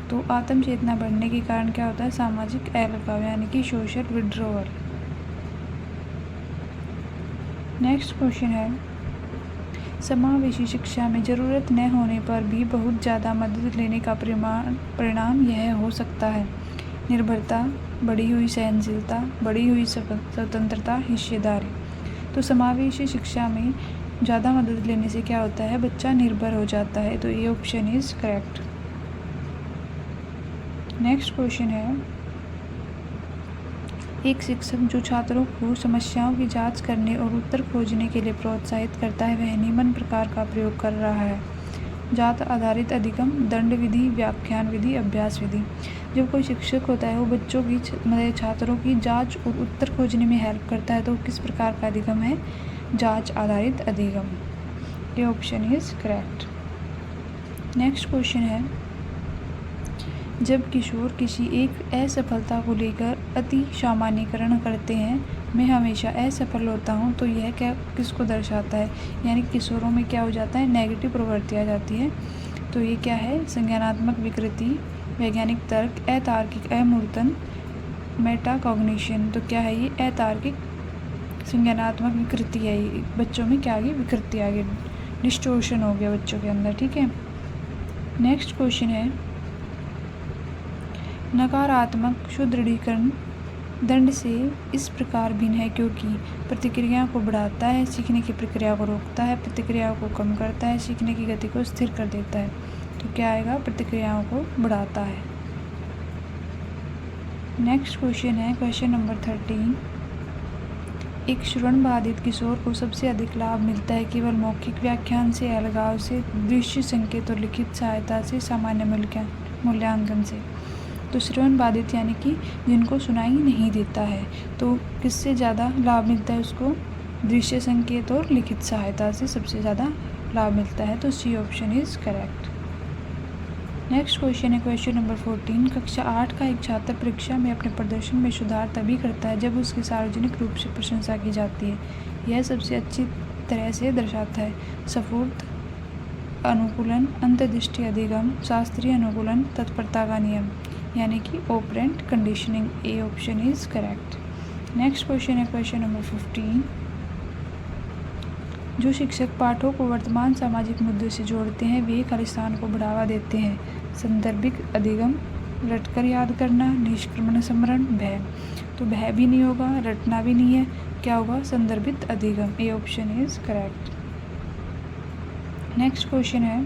तो आत्म चेतना बढ़ने के कारण क्या होता है? सामाजिक अलगाव यानी कि सोशल विड्रॉवल। नेक्स्ट क्वेश्चन है, समावेशी शिक्षा में ज़रूरत न होने पर भी बहुत ज़्यादा मदद लेने का परिणाम यह हो सकता है: निर्भरता, बढ़ी हुई सहनशीलता, बढ़ी हुई स्वतंत्रता, हिस्सेदारी। तो समावेशी शिक्षा में ज़्यादा मदद लेने से क्या होता है? बच्चा निर्भर हो जाता है। तो ये option is correct. Next question है, एक शिक्षक जो छात्रों को समस्याओं की जांच करने और उत्तर खोजने के लिए प्रोत्साहित करता है वह निम्न प्रकार का प्रयोग कर रहा है: जात आधारित अधिगम, दंड विधि, व्याख्यान विधि, अभ्यास विधि। जब कोई शिक्षक होता है वो बच्चों की छात्रों की जांच और उत्तर खोजने में हेल्प करता है तो किस प्रकार का अधिगम है? जांच आधारित अधिगम। ये option is correct. Next question है, जब किशोर किसी एक असफलता को लेकर अति सामान्यीकरण करते हैं, मैं हमेशा असफल होता हूँ, तो यह क्या किसको दर्शाता है? यानी किशोरों में क्या हो जाता है? नेगेटिव प्रवृत्ति आ जाती है। तो ये क्या है? संज्ञानात्मक विकृति, वैज्ञानिक तर्क, अतार्किक अमूर्तन, मेटाकॉग्निशन। तो क्या है ये? अतार्किक संज्ञानात्मक विकृति आई, बच्चों में क्या आ गई, विकृति आ गई, डिस्टोर्शन हो गया बच्चों के अंदर। ठीक है, नेक्स्ट क्वेश्चन है, नकारात्मक सुदृढ़ीकरण दंड से इस प्रकार भिन्न है क्योंकि प्रतिक्रिया को बढ़ाता है, सीखने की प्रक्रिया को रोकता है, प्रतिक्रियाओं को कम करता है, सीखने की गति को स्थिर कर देता है। तो क्या आएगा, प्रतिक्रियाओं को बढ़ाता है। नेक्स्ट क्वेश्चन है, क्वेश्चन नंबर 13, एक श्रवण बाधित किशोर को सबसे अधिक लाभ मिलता है केवल मौखिक व्याख्यान से, अलगाव से, दृश्य संकेत और लिखित सहायता से, सामान्य मूल्यांकन से। तो श्रवण बाधित यानी कि जिनको सुनाई नहीं देता है, तो किससे ज़्यादा लाभ मिलता है उसको, दृश्य संकेत और लिखित सहायता से सबसे ज़्यादा लाभ मिलता है। तो C option is correct. Next question है, क्वेश्चन नंबर 14, कक्षा 8 का एक छात्र परीक्षा में अपने प्रदर्शन में सुधार तभी करता है जब उसकी सार्वजनिक रूप से प्रशंसा की जाती है। यह सबसे अच्छी तरह से दर्शाता है सफूर्त अनुकूलन, अंतर्दृष्टि अधिगम, शास्त्रीय अनुकूलन, तत्परता का नियम, यानी कि operant conditioning. A option is correct. Next question है, क्वेश्चन नंबर 15, जो शिक्षक पाठों को वर्तमान सामाजिक मुद्दों से जोड़ते हैं वे खालिस्तान को बढ़ावा देते हैं। संदर्भिक अधिगम, रटकर याद करना, निष्क्रमण स्मरण, भय। तो भय भी नहीं होगा, रटना भी नहीं है, क्या होगा, संदर्भित अधिगम। ए option is correct. Next question है,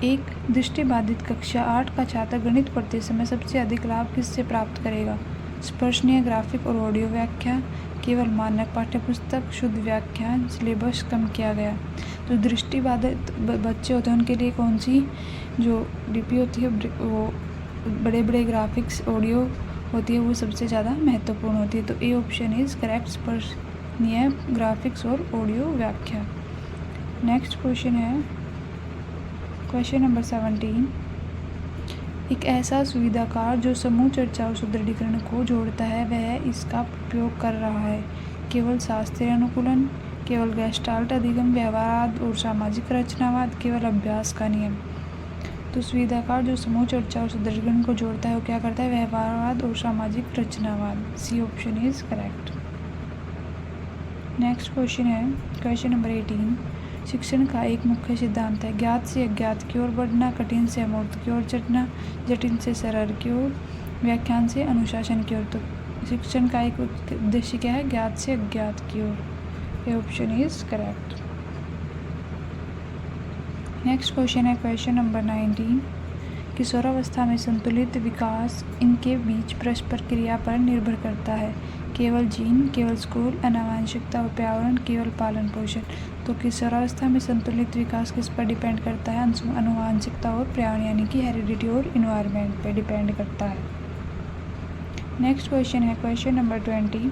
एक दृष्टिबाधित कक्षा 8 का छात्र गणित पढ़ते समय सबसे अधिक लाभ किससे प्राप्त करेगा, स्पर्शनीय ग्राफिक और ऑडियो व्याख्या, केवल मानक पाठ्यपुस्तक, शुद्ध व्याख्यान, सिलेबस कम किया गया। तो दृष्टिबाधित बच्चे होते हैं उनके लिए कौन सी जो डीपी होती है, वो बड़े बड़े ग्राफिक्स, ऑडियो होती है, वो सबसे ज़्यादा महत्वपूर्ण होती है। तो ए ऑप्शन इज करेक्ट, स्पर्शनीय ग्राफिक्स और ऑडियो व्याख्या। नेक्स्ट क्वेश्चन है, क्वेश्चन नंबर 17, एक ऐसा सुविधाकार जो समूह चर्चा और सुदृढ़ीकरण को जोड़ता है वह इसका उपयोग कर रहा है, केवल शास्त्रीय अनुकूलन, केवल गेस्टाल्ट अधिगम, व्यवहारवाद और सामाजिक रचनावाद, केवल अभ्यास का नियम। तो सुविधाकार जो समूह चर्चा और सुदृढ़ीकरण को जोड़ता है वो क्या करता है, व्यवहारवाद और सामाजिक रचनावाद। C option is correct. Next question है, क्वेश्चन नंबर 18, शिक्षण का एक मुख्य सिद्धांत है ज्ञात से अज्ञात की ओर बढ़ना, कठिन से अमूर्त की ओर चढ़ना, जटिल से सरल की ओर, व्याख्यान से अनुशासन की ओर। तो शिक्षण का एक उद्देश्य क्या है, ज्ञात से अज्ञात की ओर। ये option is correct. Next question है, क्वेश्चन नंबर 19, किशोरावस्था में संतुलित विकास इनके बीच परस्पर क्रिया पर निर्भर करता है, केवल जीन, केवल स्कूल, आनुवंशिकता और पर्यावरण, केवल पालन पोषण। तो किशोरावस्था में संतुलित विकास किस पर डिपेंड करता है, आनुवंशिकता और पर्यावरण यानी कि हेरिडिटी और इन्वायरमेंट पे डिपेंड करता है। नेक्स्ट क्वेश्चन है, क्वेश्चन नंबर 20,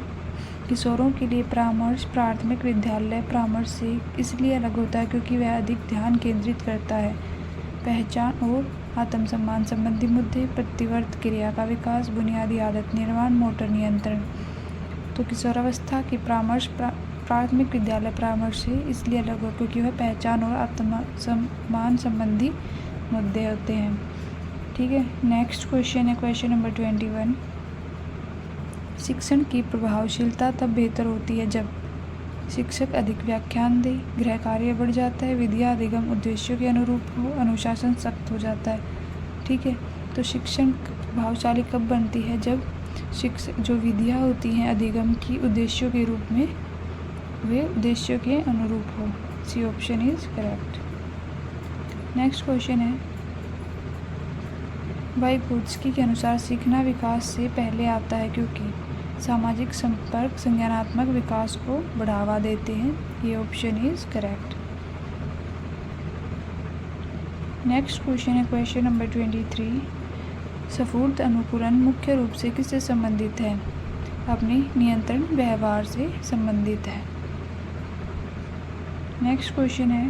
किशोरों के लिए परामर्श प्राथमिक विद्यालय परामर्श से इसलिए अलग होता है क्योंकि वह अधिक ध्यान केंद्रित करता है पहचान और आत्मसम्मान संबंधी मुद्दे, प्रतिवर्त क्रिया का विकास, बुनियादी आदत निर्माण, मोटर नियंत्रण। तो किशोरावस्था की परामर्श प्राथमिक विद्यालय परामर्श से इसलिए अलग हो क्योंकि वह पहचान और आत्मसम्मान संबंधी मुद्दे होते हैं। ठीक है, नेक्स्ट क्वेश्चन है, क्वेश्चन नंबर 21, शिक्षण की प्रभावशीलता तब बेहतर होती है जब शिक्षक अधिक व्याख्यान दे, गृह कार्य बढ़ जाता है, विद्या अधिगम उद्देश्यों के अनुरूप हो, अनुशासन सख्त हो जाता है। ठीक है, तो शिक्षण प्रभावशाली कब बनती है, जब शिक्षक जो विधियाँ होती हैं अधिगम की उद्देश्यों के रूप में वे उद्देश्यों के अनुरूप हो। C option is correct. Next question है, वाइगोत्स्की के अनुसार सीखना विकास से पहले आता है क्योंकि सामाजिक संपर्क संज्ञानात्मक विकास को बढ़ावा देते हैं। ये option is correct. Next question है, क्वेश्चन नंबर 23, सफूर्त अनुकूलन मुख्य रूप से किससे संबंधित है, अपने नियंत्रण व्यवहार से संबंधित है। नेक्स्ट क्वेश्चन है,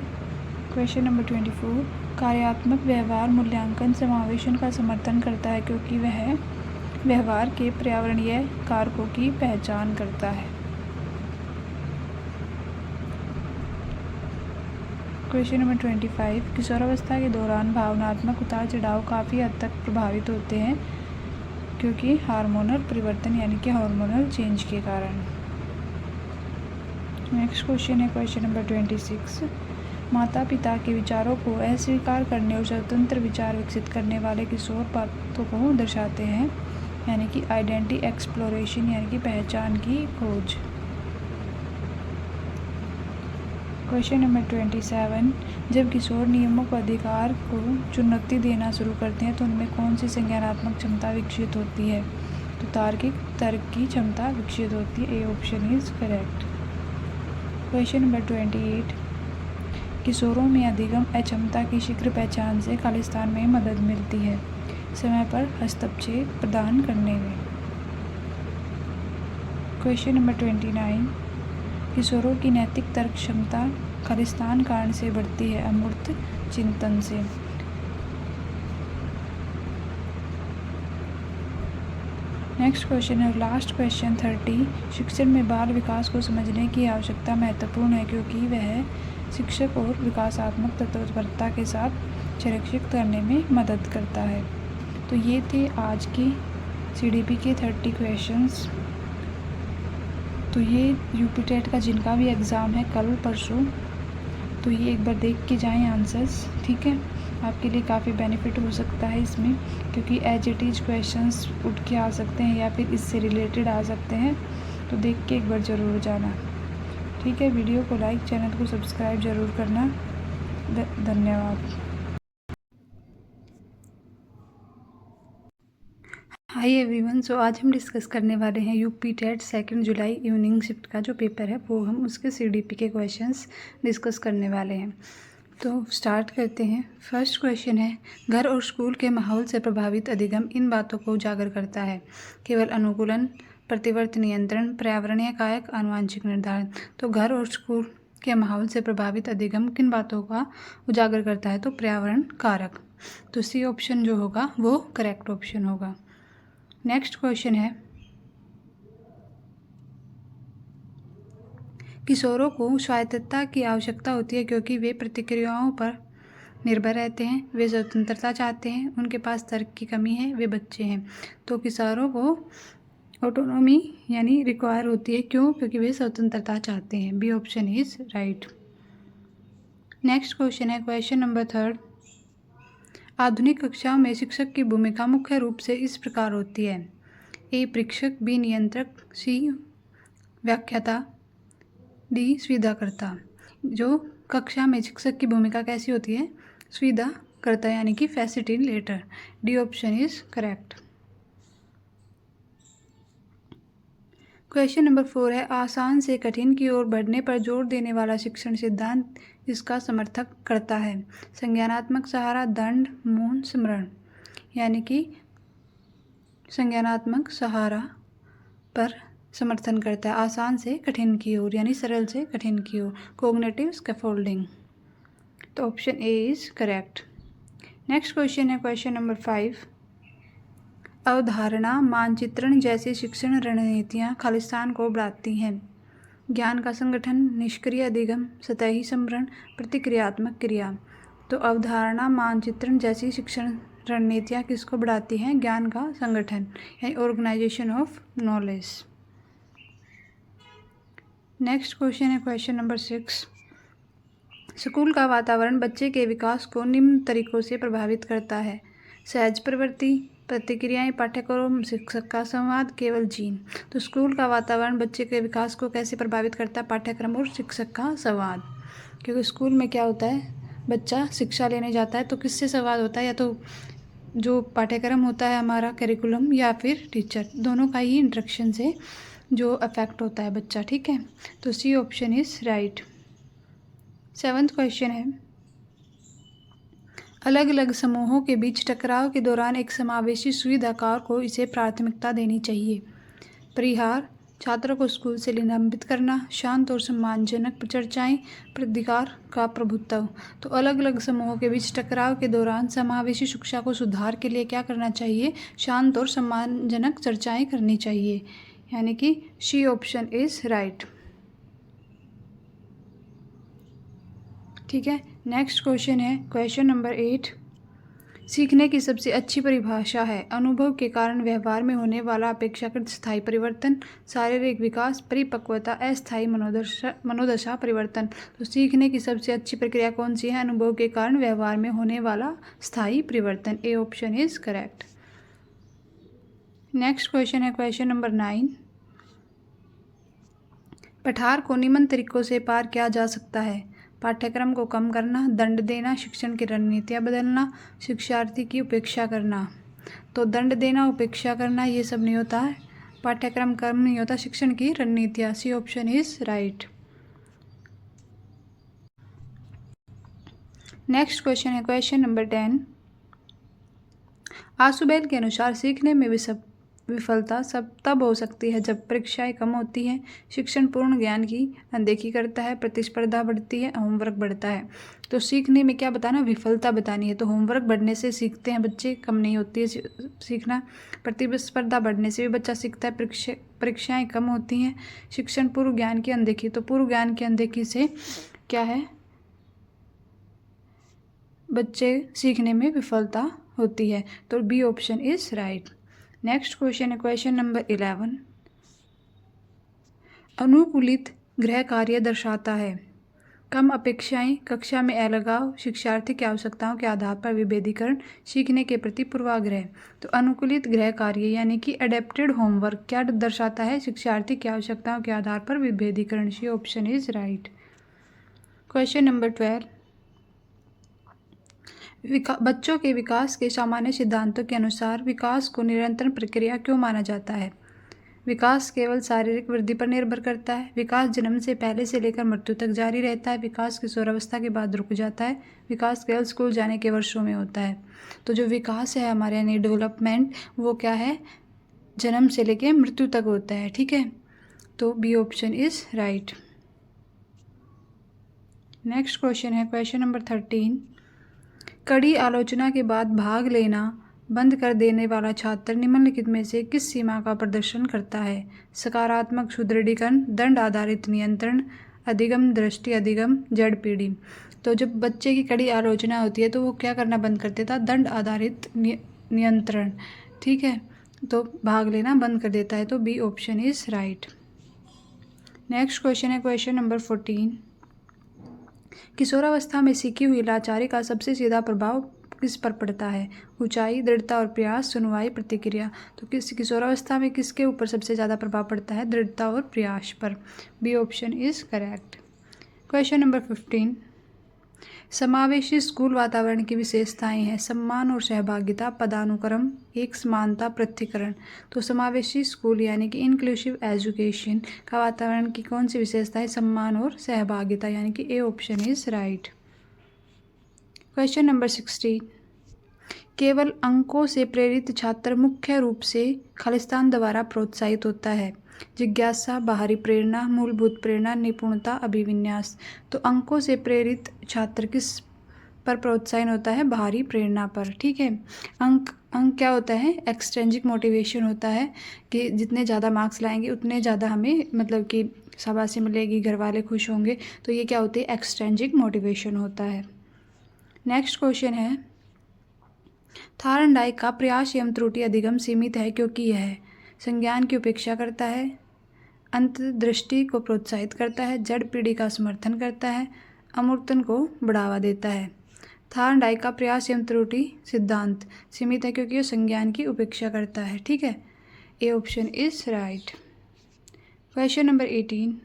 क्वेश्चन नंबर 24, कार्यात्मक व्यवहार मूल्यांकन समावेशन का समर्थन करता है क्योंकि वह व्यवहार के पर्यावरणीय कारकों की पहचान करता है। क्वेश्चन नंबर 25, किशोरावस्था के दौरान भावनात्मक उतार चढ़ाव काफ़ी हद तक प्रभावित होते हैं क्योंकि हार्मोनल परिवर्तन यानी कि हार्मोनल चेंज के कारण। नेक्स्ट क्वेश्चन है क्वेश्चन नंबर 26। माता पिता के विचारों को अस्वीकार करने और स्वतंत्र विचार विकसित करने वाले किशोर पात्रों को दर्शाते हैं, यानी कि आइडेंटिटी एक्सप्लोरेशन यानी कि पहचान की खोज। Question number 27। जब किशोर नियमों को अधिकार को चुनौती देना शुरू करते हैं तो उनमें कौन सी संज्ञानात्मक क्षमता विकसित होती है? तो तार्किक तर्क की क्षमता विकसित होती है। ए option is correct. Question number 28। किशोरों में अधिगम अक्षमता की शीघ्र पहचान से खालिस्तान में मदद मिलती है, समय पर हस्तक्षेप प्रदान करने में। Question number 29। किशोरों की नैतिक तर्क क्षमता खालिस्तान कारण से बढ़ती है, अमूर्त चिंतन से। नेक्स्ट क्वेश्चन है लास्ट क्वेश्चन 30। शिक्षण में बाल विकास को समझने की आवश्यकता महत्वपूर्ण है क्योंकि वह शिक्षक और विकासात्मक तत्परता के साथ संरक्षित करने में मदद करता है। तो ये थे आज की CDP के 30 क्वेश्चंस। तो ये यूपी टेट का जिनका भी एग्ज़ाम है कल परसों, तो ये एक बार देख के जाएं आंसर्स, ठीक है। आपके लिए काफ़ी बेनिफिट हो सकता है इसमें, क्योंकि एज इट इज़ क्वेश्चंस उठ के आ सकते हैं या फिर इससे रिलेटेड आ सकते हैं। तो देख के एक बार ज़रूर जाना, ठीक है। वीडियो को लाइक, चैनल को सब्सक्राइब ज़रूर करना। धन्यवाद। हाय एवरीवन, सो आज हम डिस्कस करने वाले हैं यूपी टेट 2 जुलाई इवनिंग शिफ्ट का जो पेपर है वो हम उसके CDP के क्वेश्चंस डिस्कस करने वाले हैं। तो स्टार्ट करते हैं। फर्स्ट क्वेश्चन है, घर और स्कूल के माहौल से प्रभावित अधिगम इन बातों को उजागर करता है? केवल अनुकूलन, प्रतिवर्ती नियंत्रण, पर्यावरणीय कारक, आनुवंशिक निर्धारण। तो घर और स्कूल के माहौल से प्रभावित अधिगम किन बातों का उजागर करता है? तो पर्यावरण कारक। तो सी ऑप्शन जो होगा वो करेक्ट ऑप्शन होगा। नेक्स्ट क्वेश्चन है, किशोरों को स्वायत्तता की आवश्यकता होती है क्योंकि वे प्रतिक्रियाओं पर निर्भर रहते हैं, वे स्वतंत्रता चाहते हैं, उनके पास तर्क की कमी है, वे बच्चे हैं। तो किशोरों को ऑटोनॉमी यानी रिक्वायर होती है, क्यों? क्योंकि वे स्वतंत्रता चाहते हैं। B option is right. Next question है क्वेश्चन नंबर 3। आधुनिक कक्षाओं में शिक्षक की भूमिका मुख्य रूप से इस प्रकार होती है? ए परीक्षक, बी नियंत्रक, सी व्याख्याता, डी सुविधाकर्ता। जो कक्षा में शिक्षक की भूमिका कैसी होती है? सुविधाकर्ता यानी कि facilitator. D option is correct. Question number 4 है, आसान से कठिन की ओर बढ़ने पर जोर देने वाला शिक्षण सिद्धांत इसका समर्थक करता है? संज्ञानात्मक सहारा, दंड, मौन, स्मरण। यानी कि संज्ञानात्मक सहारा पर समर्थन करता है, आसान से कठिन की ओर यानी सरल से कठिन की ओर, कोग्निटिव स्कैफोल्डिंग। तो option A is correct. Next question है क्वेश्चन नंबर 5। अवधारणा मानचित्रण जैसी शिक्षण रणनीतियाँ खालिस्तान को बढ़ाती हैं? ज्ञान का संगठन, निष्क्रिय अधिगम, सतही स्मरण, प्रतिक्रियात्मक क्रिया। तो अवधारणा मानचित्रण जैसी शिक्षण रणनीतियाँ किसको बढ़ाती हैं? ज्ञान का संगठन यानी organisation of knowledge. Next question है क्वेश्चन नंबर 6। स्कूल का वातावरण बच्चे के विकास को निम्न तरीकों से प्रभावित करता है? सहज प्रवृत्ति, प्रतिक्रियाएं, पाठ्यक्रम, शिक्षक का संवाद, केवल जीन। तो स्कूल का वातावरण बच्चे के विकास को कैसे प्रभावित करता है? पाठ्यक्रम और शिक्षक का संवाद। क्योंकि स्कूल में क्या होता है, बच्चा शिक्षा लेने जाता है तो किससे संवाद होता है? या तो जो पाठ्यक्रम होता है हमारा करिकुलम या फिर टीचर, दोनों का ही इंटरेक्शन से जो अफेक्ट होता है बच्चा, ठीक है। तो C option is right. 7th question है, अलग अलग समूहों के बीच टकराव के दौरान एक समावेशी सुविधाकार को इसे प्राथमिकता देनी चाहिए? परिहार, छात्रों को स्कूल से निलंबित करना, शांत और सम्मानजनक चर्चाएं, प्रतिकार का प्रभुत्व। तो अलग अलग समूहों के बीच टकराव के दौरान समावेशी शिक्षा को सुधार के लिए क्या करना चाहिए? शांत और सम्मानजनक चर्चाएं करनी चाहिए, यानी कि सी ऑप्शन इज राइट, ठीक है। नेक्स्ट क्वेश्चन है क्वेश्चन नंबर 8। सीखने की सबसे अच्छी परिभाषा है अनुभव के कारण व्यवहार में होने वाला अपेक्षाकृत स्थायी परिवर्तन, शारीरिक विकास, परिपक्वता, अस्थायी मनोदशा परिवर्तन। तो सीखने की सबसे अच्छी प्रक्रिया कौन सी है? अनुभव के कारण व्यवहार में होने वाला स्थायी परिवर्तन। ए option is correct. Next question है क्वेश्चन नंबर 9। पठार को निम्न तरीकों से पार किया जा सकता है: पाठ्यक्रम को कम करना, दंड देना, शिक्षण की रणनीतियाँ बदलना, शिक्षार्थी की उपेक्षा करना। तो दंड देना, उपेक्षा करना ये सब नहीं होता है, पाठ्यक्रम कम नहीं होता, शिक्षण की रणनीतियाँ। C option is right. Next question है क्वेश्चन नंबर 10। आशुबैल के अनुसार सीखने में विफलता तब हो सकती है जब परीक्षाएं कम होती हैं, शिक्षण पूर्ण ज्ञान की अनदेखी करता है, प्रतिस्पर्धा बढ़ती है, होमवर्क बढ़ता है। तो सीखने में क्या बताना? विफलता बतानी है। तो होमवर्क बढ़ने से सीखते हैं बच्चे, कम नहीं होती है सीखना। प्रतिस्पर्धा बढ़ने से भी बच्चा सीखता है, परीक्षाएं कम होती हैं, शिक्षण पूर्व ज्ञान की अनदेखी। तो पूर्व ज्ञान की अनदेखी से क्या है? बच्चे सीखने में विफलता होती है। तो B option is right. Next question है क्वेश्चन नंबर 11। अनुकूलित गृह कार्य दर्शाता है: कम अपेक्षाएं, कक्षा में अलगाव, शिक्षार्थी की आवश्यकताओं के आधार पर विभेदीकरण, सीखने के प्रति पूर्वाग्रह। तो अनुकूलित गृह कार्य यानी कि अडेप्टेड होमवर्क क्या दर्शाता है? शिक्षार्थी की आवश्यकताओं के आधार पर विभेदीकरण। C option is right. Question number 12। बच्चों के विकास के सामान्य सिद्धांतों के अनुसार विकास को निरंतर प्रक्रिया क्यों माना जाता है? विकास केवल शारीरिक वृद्धि पर निर्भर करता है, विकास जन्म से पहले से लेकर मृत्यु तक जारी रहता है, विकास किशोरावस्था के बाद रुक जाता है, विकास केवल स्कूल जाने के वर्षों में होता है। तो जो विकास है हमारे यानी डेवलपमेंट, वो क्या है? जन्म से लेकर मृत्यु तक होता है। ठीक है, तो B option is right. Next question है क्वेश्चन नंबर 13। कड़ी आलोचना के बाद भाग लेना बंद कर देने वाला छात्र निम्नलिखित में से किस सीमा का प्रदर्शन करता है? सकारात्मक सुदृढ़ीकरण, दंड आधारित नियंत्रण, अधिगम दृष्टि, अधिगम जड़ पीढ़ी। तो जब बच्चे की कड़ी आलोचना होती है तो वो क्या करना बंद कर देता? दंड आधारित नियंत्रण। ठीक है, तो भाग लेना बंद कर देता है। तो B option is right. Next question है क्वेश्चन नंबर 14। किशोरावस्था में सीखी हुई लाचारी का सबसे सीधा प्रभाव किस पर पड़ता है? ऊंचाई, दृढ़ता और प्रयास, सुनवाई, प्रतिक्रिया। तो किशोरावस्था में किसके ऊपर सबसे ज़्यादा प्रभाव पड़ता है? दृढ़ता और प्रयास पर। B option is correct. Question number 15। समावेशी स्कूल वातावरण की विशेषताएं हैं: सम्मान और सहभागिता, पदानुक्रम, एक समानता, पृथक्करण। तो समावेशी स्कूल यानी कि इंक्लूसिव एजुकेशन का वातावरण की कौन सी विशेषता है? सम्मान और सहभागिता, यानी कि ए option is right. Question number 16। केवल अंकों से प्रेरित छात्र मुख्य रूप से खालिस्तान द्वारा प्रोत्साहित होता है: जिज्ञासा, बाहरी प्रेरणा, मूलभूत प्रेरणा, निपुणता, अभिविन्यास। तो अंकों से प्रेरित छात्र किस पर प्रोत्साहन होता है? बाहरी प्रेरणा पर। ठीक है, अंक क्या होता है? एक्सट्रेंजिक मोटिवेशन होता है कि जितने ज़्यादा मार्क्स लाएंगे उतने ज़्यादा हमें मतलब कि शाबाशी मिलेगी, घर वाले खुश होंगे। तो ये क्या होती है? एक्सट्रेंजिक मोटिवेशन होता है। नेक्स्ट क्वेश्चन है, थार्नडाइक का प्रयास एवं त्रुटि अधिगम सीमित है क्योंकि यह संज्ञान की उपेक्षा करता है, अंतर्दृष्टि को प्रोत्साहित करता है, जड़ पीढ़ी का समर्थन करता है, अमूर्तन को बढ़ावा देता है। थार्नडाइक का प्रयास एवं त्रुटि सिद्धांत सीमित है क्योंकि यह संज्ञान की उपेक्षा करता है। ठीक है, ए option is right. Question number 18।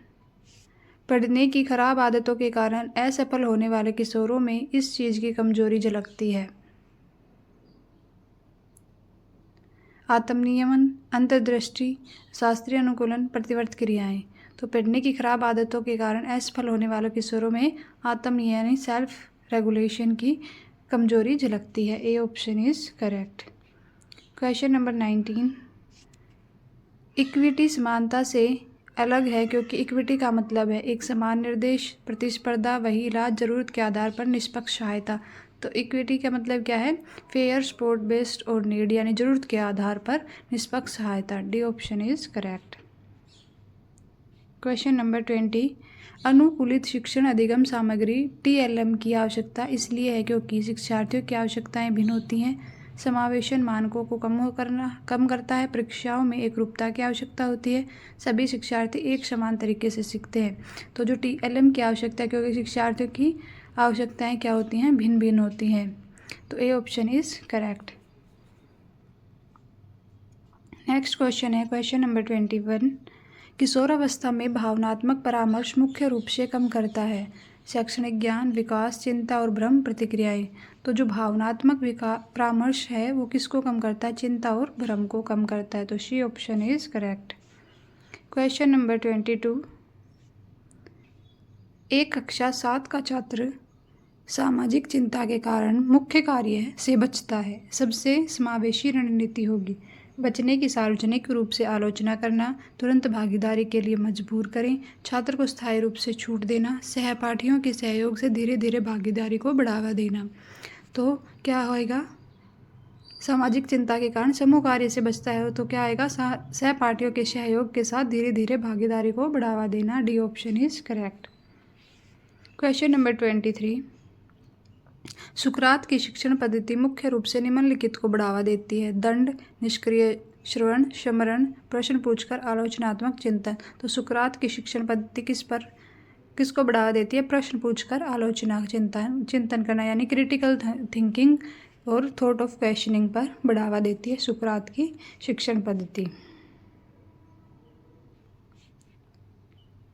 पढ़ने की खराब आदतों के कारण असफल होने वाले किशोरों में इस चीज़ की कमजोरी झलकती है: आत्मनियमन, अंतर्दृष्टि, शास्त्रीय अनुकूलन, प्रतिवर्त क्रियाएं। तो पढ़ने की खराब आदतों के कारण असफल होने वाले किशोरों में आत्मनियमन यानी सेल्फ रेगुलेशन की कमजोरी झलकती है। ए option is correct. Question number 19। Equity समानता से अलग है क्योंकि इक्विटी का मतलब है एक समान निर्देश, प्रतिस्पर्धा, वही इलाज, जरूरत के आधार पर निष्पक्ष सहायता। तो इक्विटी का मतलब क्या है? फेयर, स्पोर्ट बेस्ड और नीड यानी जरूरत के आधार पर निष्पक्ष सहायता। D option is correct. Question number 20। अनुकूलित शिक्षण अधिगम सामग्री TLM की आवश्यकता इसलिए है क्योंकि शिक्षार्थियों की आवश्यकताएं भिन्न होती हैं। समावेशन मानकों को कम करता है। परीक्षाओं में एकरूपता की आवश्यकता होती है। सभी शिक्षार्थी एक समान तरीके से सीखते हैं। तो जो TLM की आवश्यकता है क्योंकि शिक्षार्थियों की आवश्यकताएं क्या होती हैं, भिन्न भिन्न होती हैं। तो A option is correct. Next question है क्वेश्चन नंबर 21। किशोरावस्था में भावनात्मक परामर्श मुख्य रूप से कम करता है शैक्षणिक ज्ञान, विकास, चिंता और भ्रम प्रतिक्रियाएं। तो जो भावनात्मक परामर्श है वो किसको कम करता है, चिंता और भ्रम को कम करता है। तो C option is correct. Question number 22। एक कक्षा 7 का छात्र सामाजिक चिंता के कारण मुख्य कार्य से बचता है। सबसे समावेशी रणनीति होगी बचने की सार्वजनिक रूप से आलोचना करना, तुरंत भागीदारी के लिए मजबूर करें, छात्र को स्थायी रूप से छूट देना, सहपाठियों के सहयोग से धीरे धीरे भागीदारी को बढ़ावा देना। तो क्या होएगा, सामाजिक चिंता के कारण समूह कार्य से बचता है तो क्या आएगा, सहपाठियों के सहयोग के साथ धीरे धीरे भागीदारी को बढ़ावा देना। D option is correct. Question number 23। सुकरात की शिक्षण पद्धति मुख्य रूप से निम्नलिखित को बढ़ावा देती है दंड, निष्क्रिय श्रवण, स्मरण, प्रश्न पूछकर, आलोचनात्मक चिंतन। तो सुकरात की शिक्षण पद्धति किसको बढ़ावा देती है, प्रश्न पूछकर आलोचना चिंतन करना यानी क्रिटिकल थिंकिंग और थॉट ऑफ क्वेश्चनिंग पर बढ़ावा देती है सुकरात की शिक्षण पद्धति।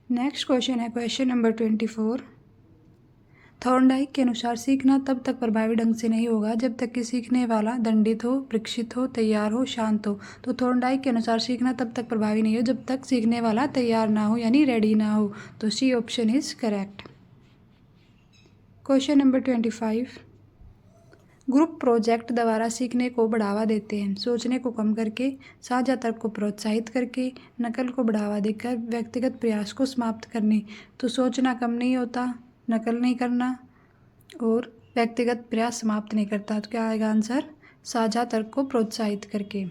नेक्स्ट क्वेश्चन है क्वेश्चन नंबर 24। थॉर्नडाइक के अनुसार सीखना तब तक प्रभावी ढंग से नहीं होगा जब तक कि सीखने वाला दंडित हो, परीक्षित हो, तैयार हो, शांत हो। तो थॉर्नडाइक के अनुसार सीखना तब तक प्रभावी नहीं हो जब तक सीखने वाला तैयार ना हो यानी रेडी ना हो। तो C option is correct. Question number 25। Group project द्वारा सीखने को बढ़ावा देते हैं सोचने को कम करके, साझा तर्क को प्रोत्साहित करके, नकल को बढ़ावा देकर, व्यक्तिगत प्रयास को समाप्त करने। तो सोचना कम नहीं होता, नकल नहीं करना और व्यक्तिगत प्रयास समाप्त नहीं करता। तो क्या आएगा आंसर, साझा तर्क को प्रोत्साहित करके।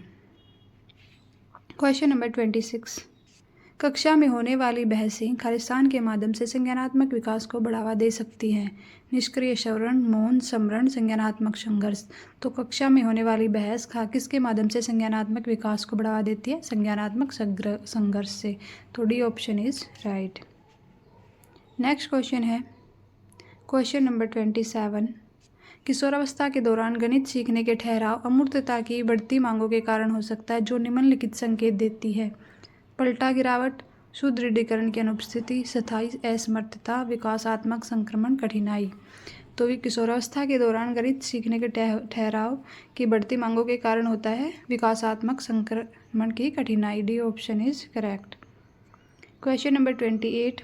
Question number 26। कक्षा में होने वाली बहसें खालिस्तान के माध्यम से संज्ञानात्मक विकास को बढ़ावा दे सकती हैं। निष्क्रिय श्रवण, मौन, स्मरण, संज्ञानात्मक संघर्ष। तो कक्षा में होने वाली बहस किसके माध्यम से संज्ञानात्मक विकास को बढ़ावा देती है, संज्ञानात्मक संघर्ष से। तो D option is right. Next question है क्वेश्चन नंबर 27। किशोरावस्था के दौरान गणित सीखने के ठहराव अमूर्तता की बढ़ती मांगों के कारण हो सकता है जो निम्नलिखित संकेत देती है पलटा गिरावट, सुदृढ़ीकरण की अनुपस्थिति, स्थायी असमर्थता, विकासात्मक संक्रमण, कठिनाई। तो ये किशोरावस्था के दौरान गणित सीखने के ठहराव की बढ़ती मांगों के कारण होता है विकासात्मक संक्रमण की कठिनाई। D option is correct. Question number 28।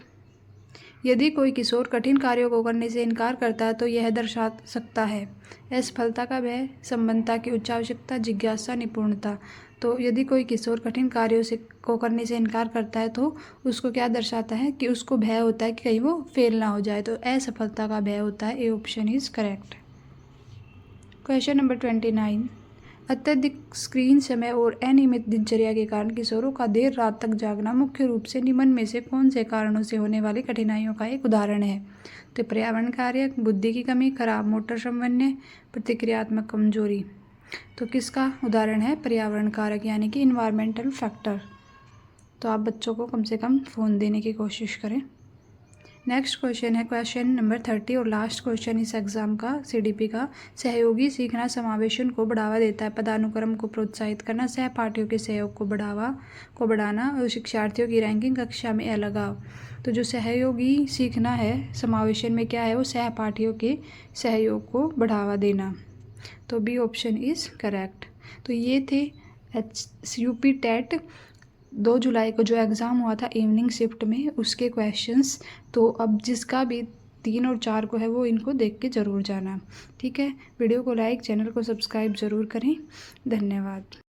यदि कोई किशोर कठिन कार्यों को करने से इनकार करता है तो यह दर्शा सकता है असफलता का भय, संबंधता की उच्च आवश्यकता, जिज्ञासा, निपुणता। तो यदि कोई किशोर कठिन कार्यों को करने से इनकार करता है तो उसको क्या दर्शाता है कि उसको भय होता है कि कहीं वो फेल ना हो जाए। तो असफलता का भय होता है। ए option is correct. Question number 29। अत्यधिक स्क्रीन समय और अनियमित दिनचर्या के कारण किशोरों का देर रात तक जागना मुख्य रूप से निम्न में से कौन से कारणों से होने वाली कठिनाइयों का एक उदाहरण है। तो पर्यावरण कारक, बुद्धि की कमी, खराब मोटर समन्वय, प्रतिक्रियात्मक कमजोरी। तो किसका उदाहरण है, पर्यावरण कारक यानी कि इन्वायरमेंटल फैक्टर। तो आप बच्चों को कम से कम फ़ोन देने की कोशिश करें। नेक्स्ट क्वेश्चन है क्वेश्चन नंबर 30 और लास्ट क्वेश्चन इस एग्ज़ाम का CDP का। सहयोगी सीखना समावेशन को बढ़ावा देता है, पदानुक्रम को प्रोत्साहित करना, सहपाठियों के सहयोग को बढ़ाना और शिक्षार्थियों की रैंकिंग, कक्षा में अलगाव। तो जो सहयोगी सीखना है समावेशन में क्या है, वो सहपाठियों के सहयोग को बढ़ावा देना। तो बी ऑप्शन इज़ करेक्ट। तो ये थे UP टेट 2 जुलाई को जो एग्ज़ाम हुआ था इवनिंग शिफ्ट में उसके क्वेश्चंस। तो अब जिसका भी 3 और 4 को है वो इनको देख के ज़रूर जाना। ठीक है, वीडियो को लाइक, चैनल को सब्सक्राइब ज़रूर करें। धन्यवाद।